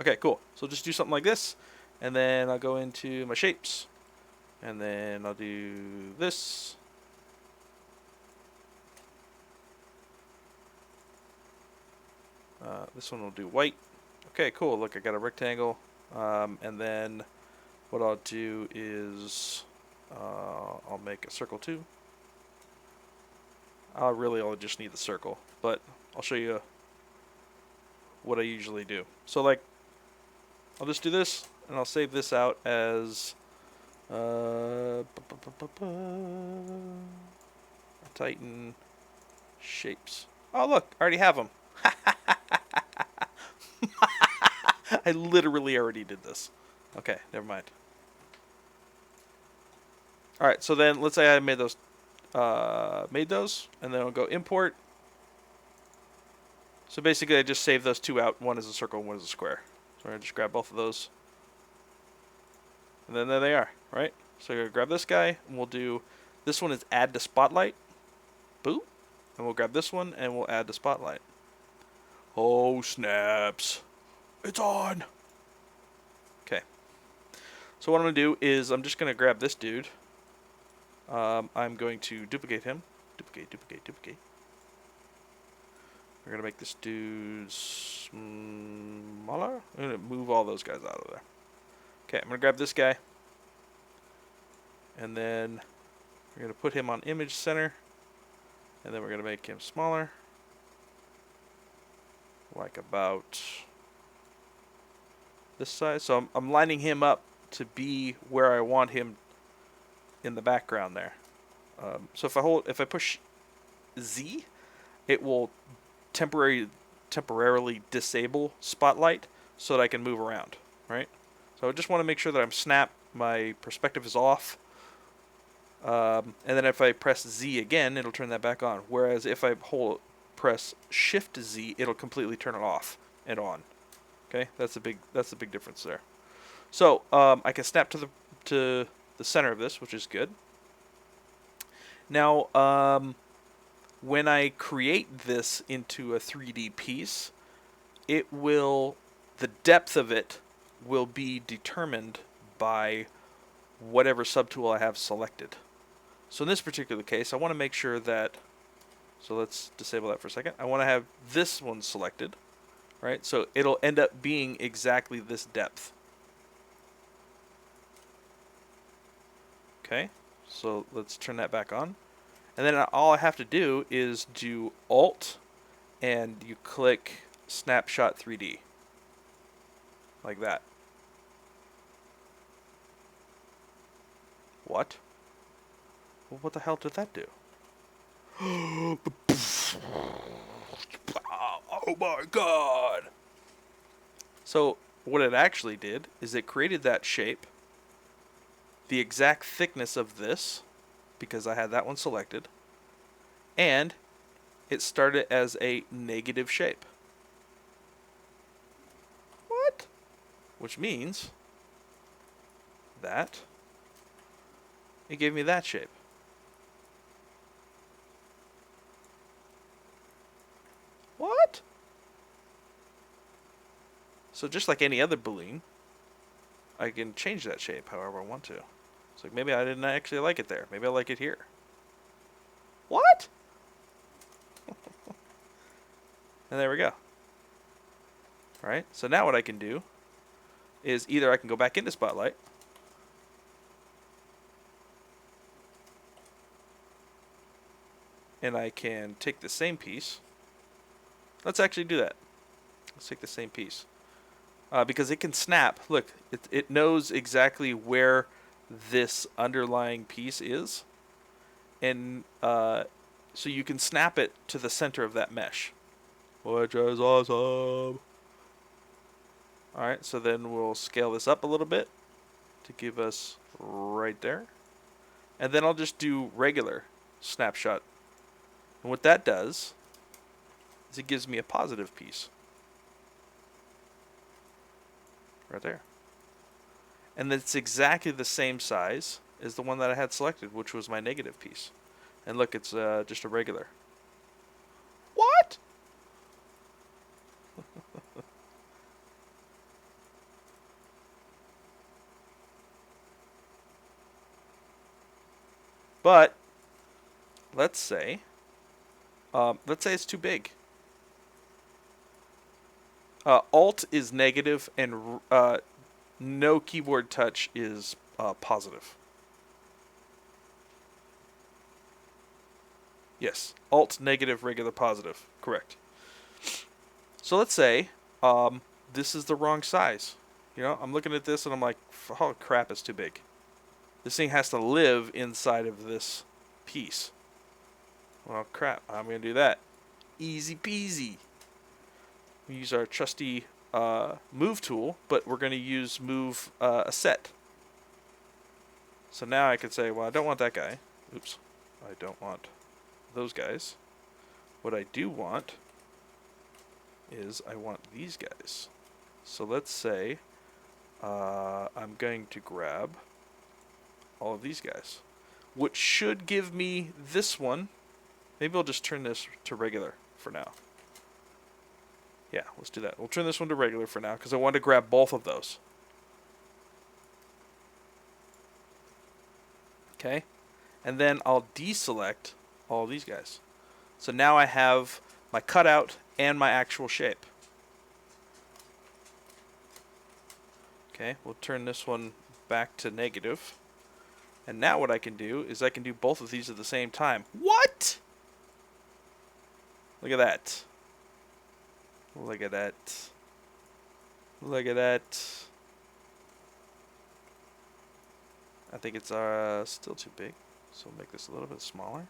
Okay, cool. So just do something like this, and then I'll go into my shapes, and then I'll do this. This one will do white. Okay, cool. Look, I got a rectangle. And then what I'll do is I'll make a circle too. I'll only just need the circle, but I'll show you what I usually do. So like, I'll just do this, and I'll save this out as Titan shapes. Oh look, I already have them. I literally already did this. Okay, never mind. Alright, so then let's say I made those, and then I'll go import. So basically I just save those two out. One is a circle, one is a square. So I'm going to just grab both of those. And then there they are, right? So I'm going to grab this guy, and we'll do, this one is add to spotlight. Boop. And we'll grab this one, and we'll add to spotlight. Oh, snaps. It's on. Okay. So what I'm going to do is I'm just going to grab this dude. I'm going to duplicate him. Duplicate. We're going to make this dude smaller. I'm going to move all those guys out of there. Okay, I'm going to grab this guy. And then we're going to put him on image center. And then we're going to make him smaller. Like about this size. So I'm lining him up to be where I want him in the background there. So if I push Z, it will temporarily disable spotlight so that I can move around, right? So I just want to make sure that I'm snap, my perspective is off. And then if I press Z again, it'll turn that back on. Whereas if I press Shift Z, it'll completely turn it off and on. Okay, that's a big difference there. So I can snap to the center of this, which is good. Now, when I create this into a 3D piece, the depth of it will be determined by whatever subtool I have selected. So in this particular case, I want to make sure that, so let's disable that for a second. I want to have this one selected, right? So it'll end up being exactly this depth. Okay, so let's turn that back on. And then all I have to do is do Alt and you click Snapshot 3D. Like that. What? Well, what the hell did that do? Oh my god! So what it actually did is it created that shape, the exact thickness of this, because I had that one selected, and it started as a negative shape. What? Which means that it gave me that shape. What? So just like any other boolean, I can change that shape however I want to. It's like maybe I didn't actually like it there. Maybe I like it here. What? And there we go. Alright, so now what I can do is either I can go back into Spotlight, and I can take the same piece. Let's actually do that. Let's take the same piece. Because it can snap. Look, it knows exactly where this underlying piece is. And so you can snap it to the center of that mesh, which is awesome. Alright, so then we'll scale this up a little bit to give us right there. And then I'll just do regular snapshot. And what that does is it gives me a positive piece. Right there. And it's exactly the same size as the one that I had selected, which was my negative piece. And look, it's just a regular. What? But let's say it's too big. Alt is negative and no keyboard touch is positive. Yes, Alt, negative, regular, positive. Correct. So let's say this is the wrong size. You know, I'm looking at this and I'm like, oh crap, it's too big. This thing has to live inside of this piece. Well, crap, I'm going to do that. Easy peasy. We use our trusty move tool, but we're going to use move a set. So now I could say, well, I don't want that guy. Oops. I don't want those guys. What I do want is I want these guys. So let's say I'm going to grab all of these guys, which should give me this one. Maybe I'll just turn this to regular for now. Yeah, let's do that. We'll turn this one to regular for now because I want to grab both of those. Okay, and then I'll deselect all these guys. So now I have my cutout and my actual shape. Okay, we'll turn this one back to negative. And now what I can do is I can do both of these at the same time. What? Look at that. Look at that. Look at that. I think it's still too big, so we'll make this a little bit smaller.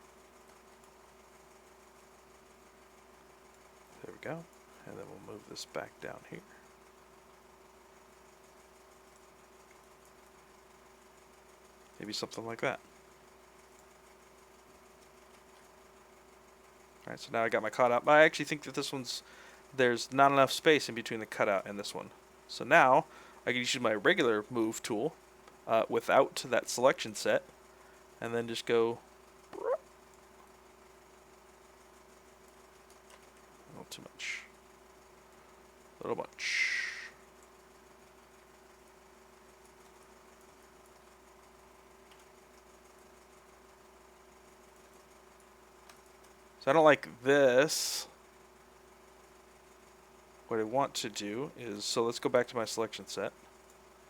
There we go. And then we'll move this back down here. Maybe something like that. Alright, so now I got my cutout. I actually think that this one's, there's not enough space in between the cutout and this one. So now I can use my regular move tool without that selection set, and then just go a little too much. A little much. So I don't like this. What I want to do is, so let's go back to my selection set.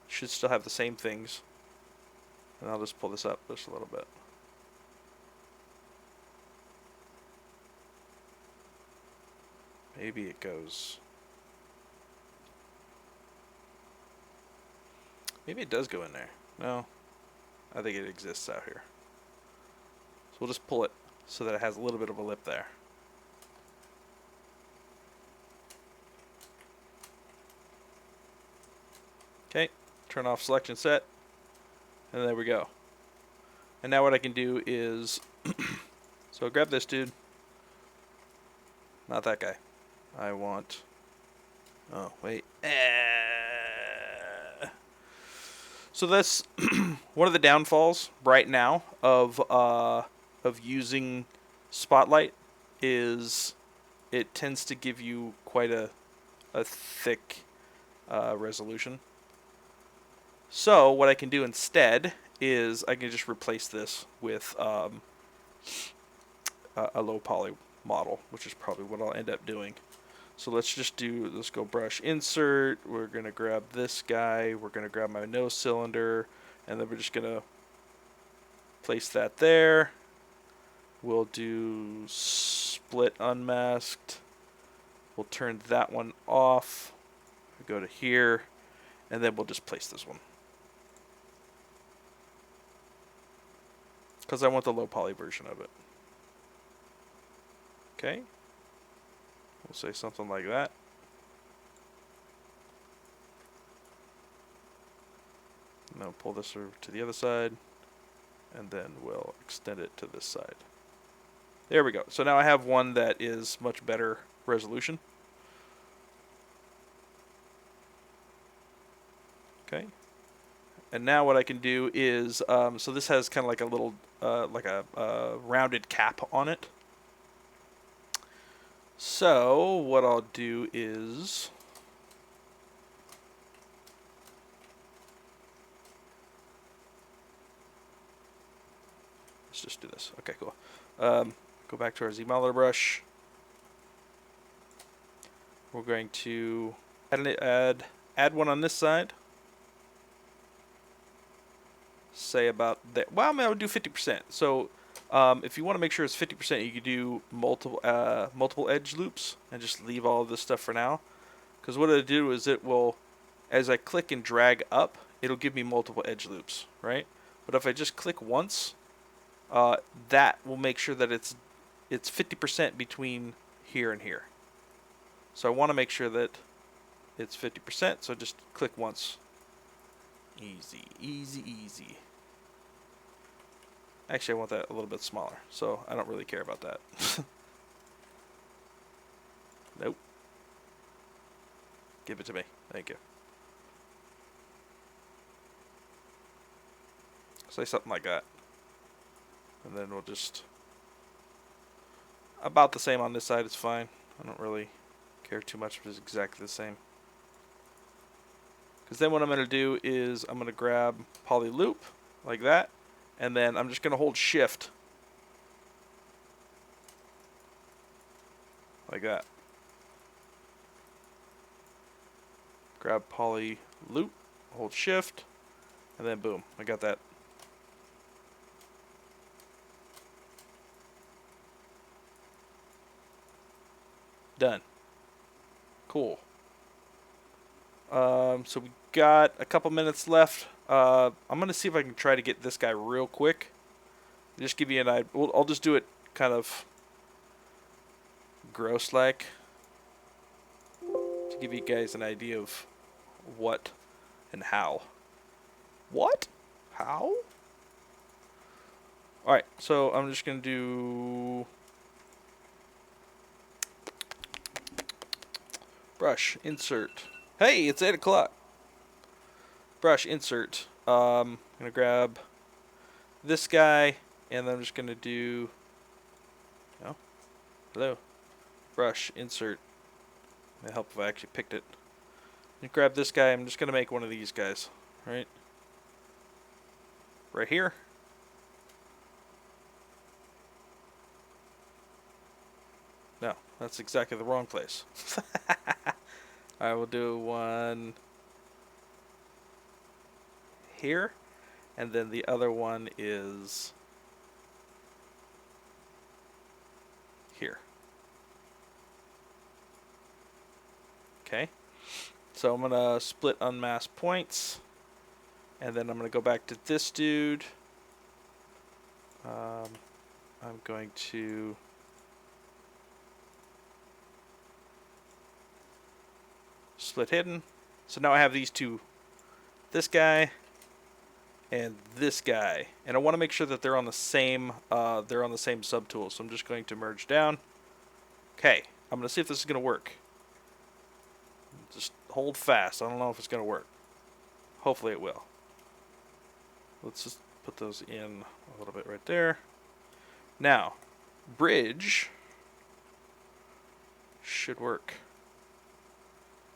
Should still have the same things. And I'll just pull this up just a little bit. Maybe it goes. Maybe it does go in there. No. I think it exists out here. So we'll just pull it so that it has a little bit of a lip there. Okay, turn off selection set, and there we go. And now what I can do is, so I'll grab this dude, not that guy. I want, oh wait, So that's one of the downfalls right now of using Spotlight is it tends to give you quite a thick resolution. So what I can do instead is I can just replace this with a low poly model, which is probably what I'll end up doing. So let's go brush insert. We're going to grab this guy. We're going to grab my nose cylinder. And then we're just going to place that there. We'll do split unmasked. We'll turn that one off. We go to here. And then we'll just place this one. Because I want the low poly version of it. Okay. We'll say something like that. Now pull this over to the other side, and then we'll extend it to this side. There we go. So now I have one that is much better resolution. Okay. And now what I can do is, so this has kind of like a little, like a rounded cap on it. So what I'll do is, let's just do this. Okay, cool. Go back to our ZBrush. We're going to add one on this side. Say about that. Well, I'm gonna do 50%. So if you want to make sure it's 50%, you can do multiple edge loops and just leave all of this stuff for now. Because what it'll do is it will, as I click and drag up, it'll give me multiple edge loops, right? But if I just click once, that will make sure that it's 50% between here and here. So I want to make sure that it's 50%. So just click once. Easy, easy, easy. Actually, I want that a little bit smaller, so I don't really care about that. Nope. Give it to me. Thank you. Say something like that. And then we'll just... About the same on this side, it's fine. I don't really care too much if it's exactly the same. Because then what I'm going to do is I'm going to grab poly loop, like that. And then I'm just going to hold shift. Like that. Grab poly loop, hold shift, and then boom, I got that. Done. Cool. So we got a couple minutes left. I'm going to see if I can try to get this guy real quick. Just give you an idea. I'll just do it kind of gross-like to give you guys an idea of what and how. What? How? Alright, so I'm just going to do... Brush, insert. Hey, it's 8 o'clock. Brush, insert. I'm going to grab this guy, and then I'm just going to do... Oh, hello. Brush, insert. It'll help if I actually picked it. And grab this guy. I'm just going to make one of these guys. Right here. No, that's exactly the wrong place. Alright, we'll do one here, and then the other one is here. Okay, so I'm going to split unmask points, and then I'm going to go back to this dude. I'm going to split hidden. So now I have these two, this guy and this guy, and I want to make sure that they're on the same subtool. So I'm just going to merge down. Okay, I'm going to see if this is going to work. Just hold fast. I don't know if it's going to work. Hopefully it will. Let's just put those in a little bit right there. Now, bridge should work.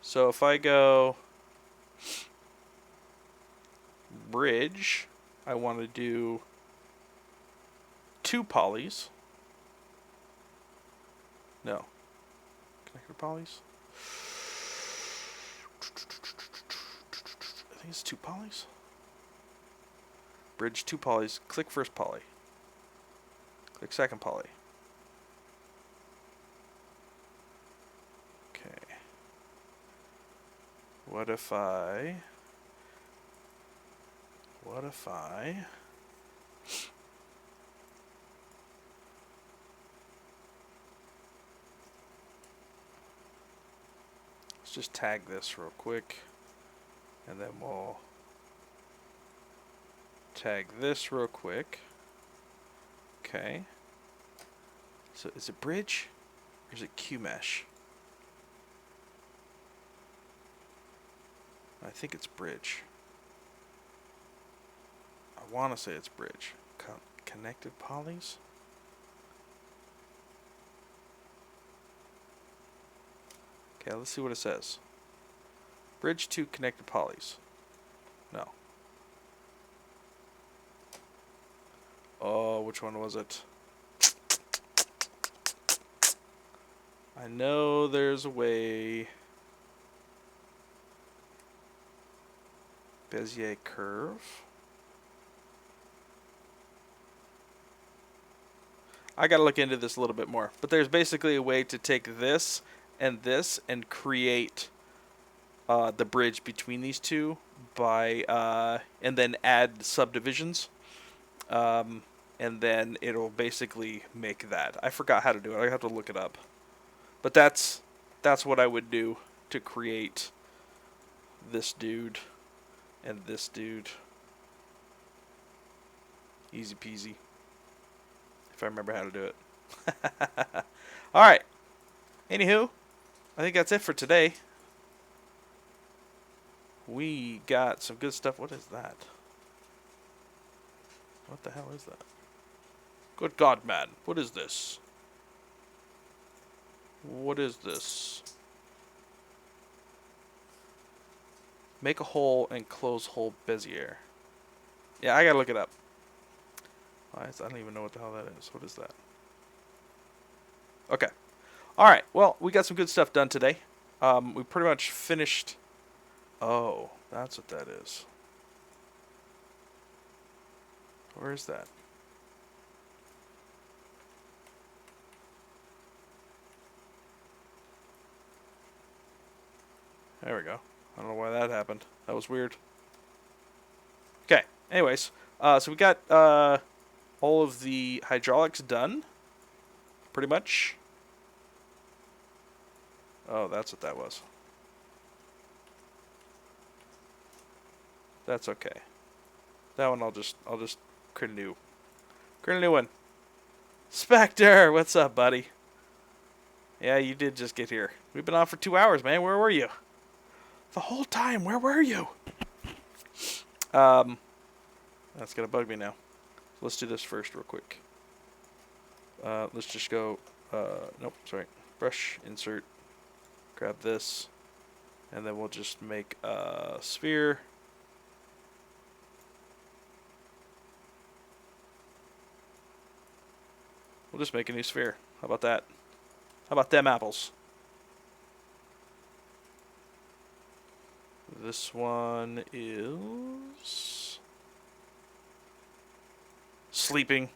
So if I go bridge, I want to do 2 polys. No. Connected polys? I think it's 2 polys. Bridge 2 polys. Click first poly. Click second poly. Okay. What if I let's just tag this real quick, and then we'll tag this real quick. Okay. So is it bridge or is it QMesh? I think it's bridge. I want to say it's bridge. Connected polys? Okay, let's see what it says. Bridge to connected polys. No. Oh, which one was it? I know there's a way. Bezier curve. I gotta look into this a little bit more. But there's basically a way to take this and create the bridge between these two by and then add subdivisions. And then it'll basically make that. I forgot how to do it. I have to look it up. But that's what I would do to create this dude and this dude. Easy peasy. If I remember how to do it. Alright. Anywho, I think that's it for today. We got some good stuff. What is that? What the hell is that? Good God, man. What is this? What is this? Make a hole and close hole Bezier. Yeah, I gotta look it up. I don't even know what the hell that is. What is that? Okay. Alright, well, we got some good stuff done today. We pretty much finished... Oh, that's what that is. Where is that? There we go. I don't know why that happened. That was weird. Okay, anyways. So we got all of the hydraulics done. Pretty much. Oh, that's what that was. That's okay. That one I'll just create a new one. Spectre, what's up, buddy? Yeah, you did just get here. We've been on for 2 hours, man. Where were you? The whole time, where were you? That's gonna bug me now. So let's do this first real quick. Let's just go, nope, sorry. Brush, insert, grab this, and then we'll just make a sphere. We'll just make a new sphere. How about that? How about them apples? This one is sleeping.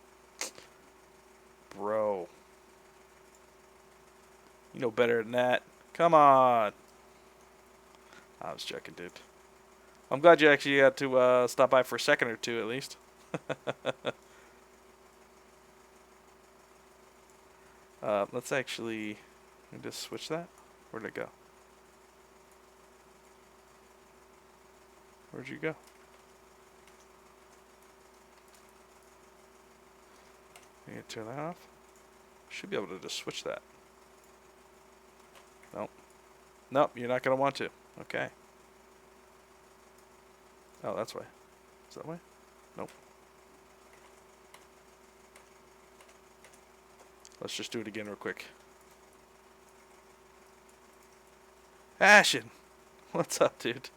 Bro. You know better than that. Come on. I was joking, dude. I'm glad you actually got to stop by for a second or two at least. Let's actually just switch that. Where'd it go? Where'd you go? You gonna turn that off? Should be able to just switch that. Nope. Nope, you're not gonna want to. Okay. Oh, that's why. Is that way? Nope. Let's just do it again real quick. Ashen, what's up, dude?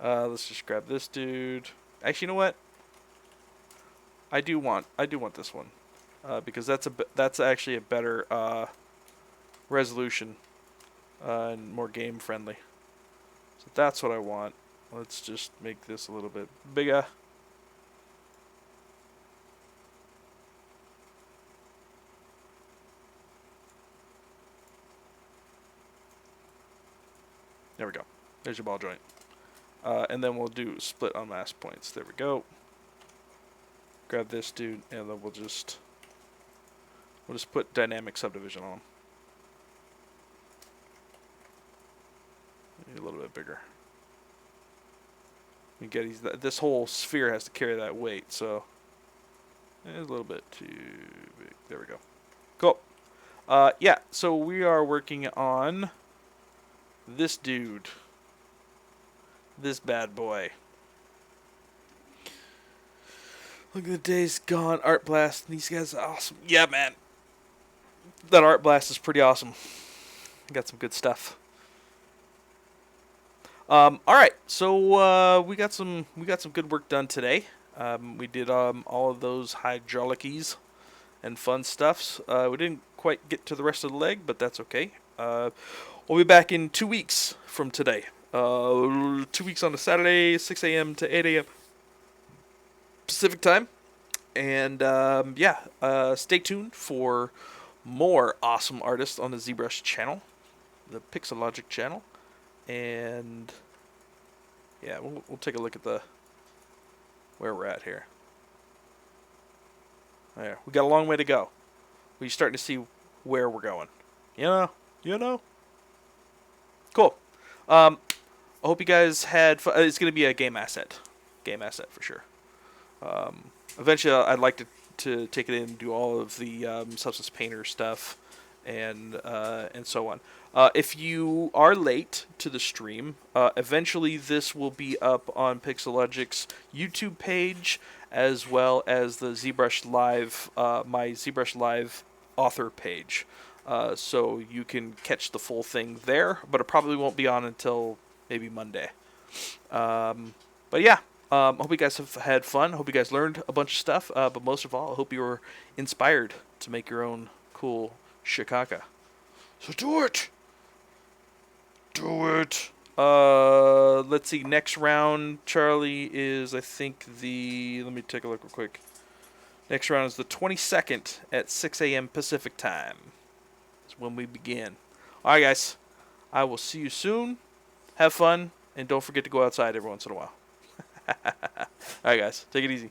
Let's just grab this dude. Actually, you know what? I do want this one, because that's actually a better resolution and more game friendly. So that's what I want. Let's just make this a little bit bigger. There we go. There's your ball joint. And then we'll do split on mask points. There we go. Grab this dude, and then we'll just put dynamic subdivision on him. Maybe a little bit bigger. You get this whole sphere has to carry that weight, so it's a little bit too big. There we go. Cool. Yeah. So we are working on this dude. This bad boy. Look at the days gone. Art Blast. These guys are awesome. Yeah, man. That Art Blast is pretty awesome. Got some good stuff. All right. So we got some good work done today. We did all of those hydraulicies and fun stuffs. We didn't quite get to the rest of the leg, but that's okay. We'll be back in 2 weeks from today. 2 weeks on a Saturday, 6 a.m. to 8 a.m. Pacific time. And stay tuned for more awesome artists on the ZBrush channel, the Pixelogic channel. And yeah, we'll take a look at where we're at here. There, we got a long way to go. We're starting to see where we're going. You know. Cool. I hope you guys had fun. It's going to be a game asset for sure. Eventually, I'd like to take it in and do all of the Substance Painter stuff and so on. If you are late to the stream, eventually this will be up on Pixelogic's YouTube page, as well as the ZBrush Live, my ZBrush Live author page. So you can catch the full thing there, but it probably won't be on until maybe Monday. But yeah, hope you guys have had fun. Hope you guys learned a bunch of stuff. But most of all, I hope you were inspired to make your own cool shikaka. So do it! Do it! Let's see, next round, Charlie, is, I think, let me take a look real quick. Next round is the 22nd at 6 a.m. Pacific time. That's when we begin. Alright, guys. I will see you soon. Have fun, and don't forget to go outside every once in a while. Alright, guys. Take it easy.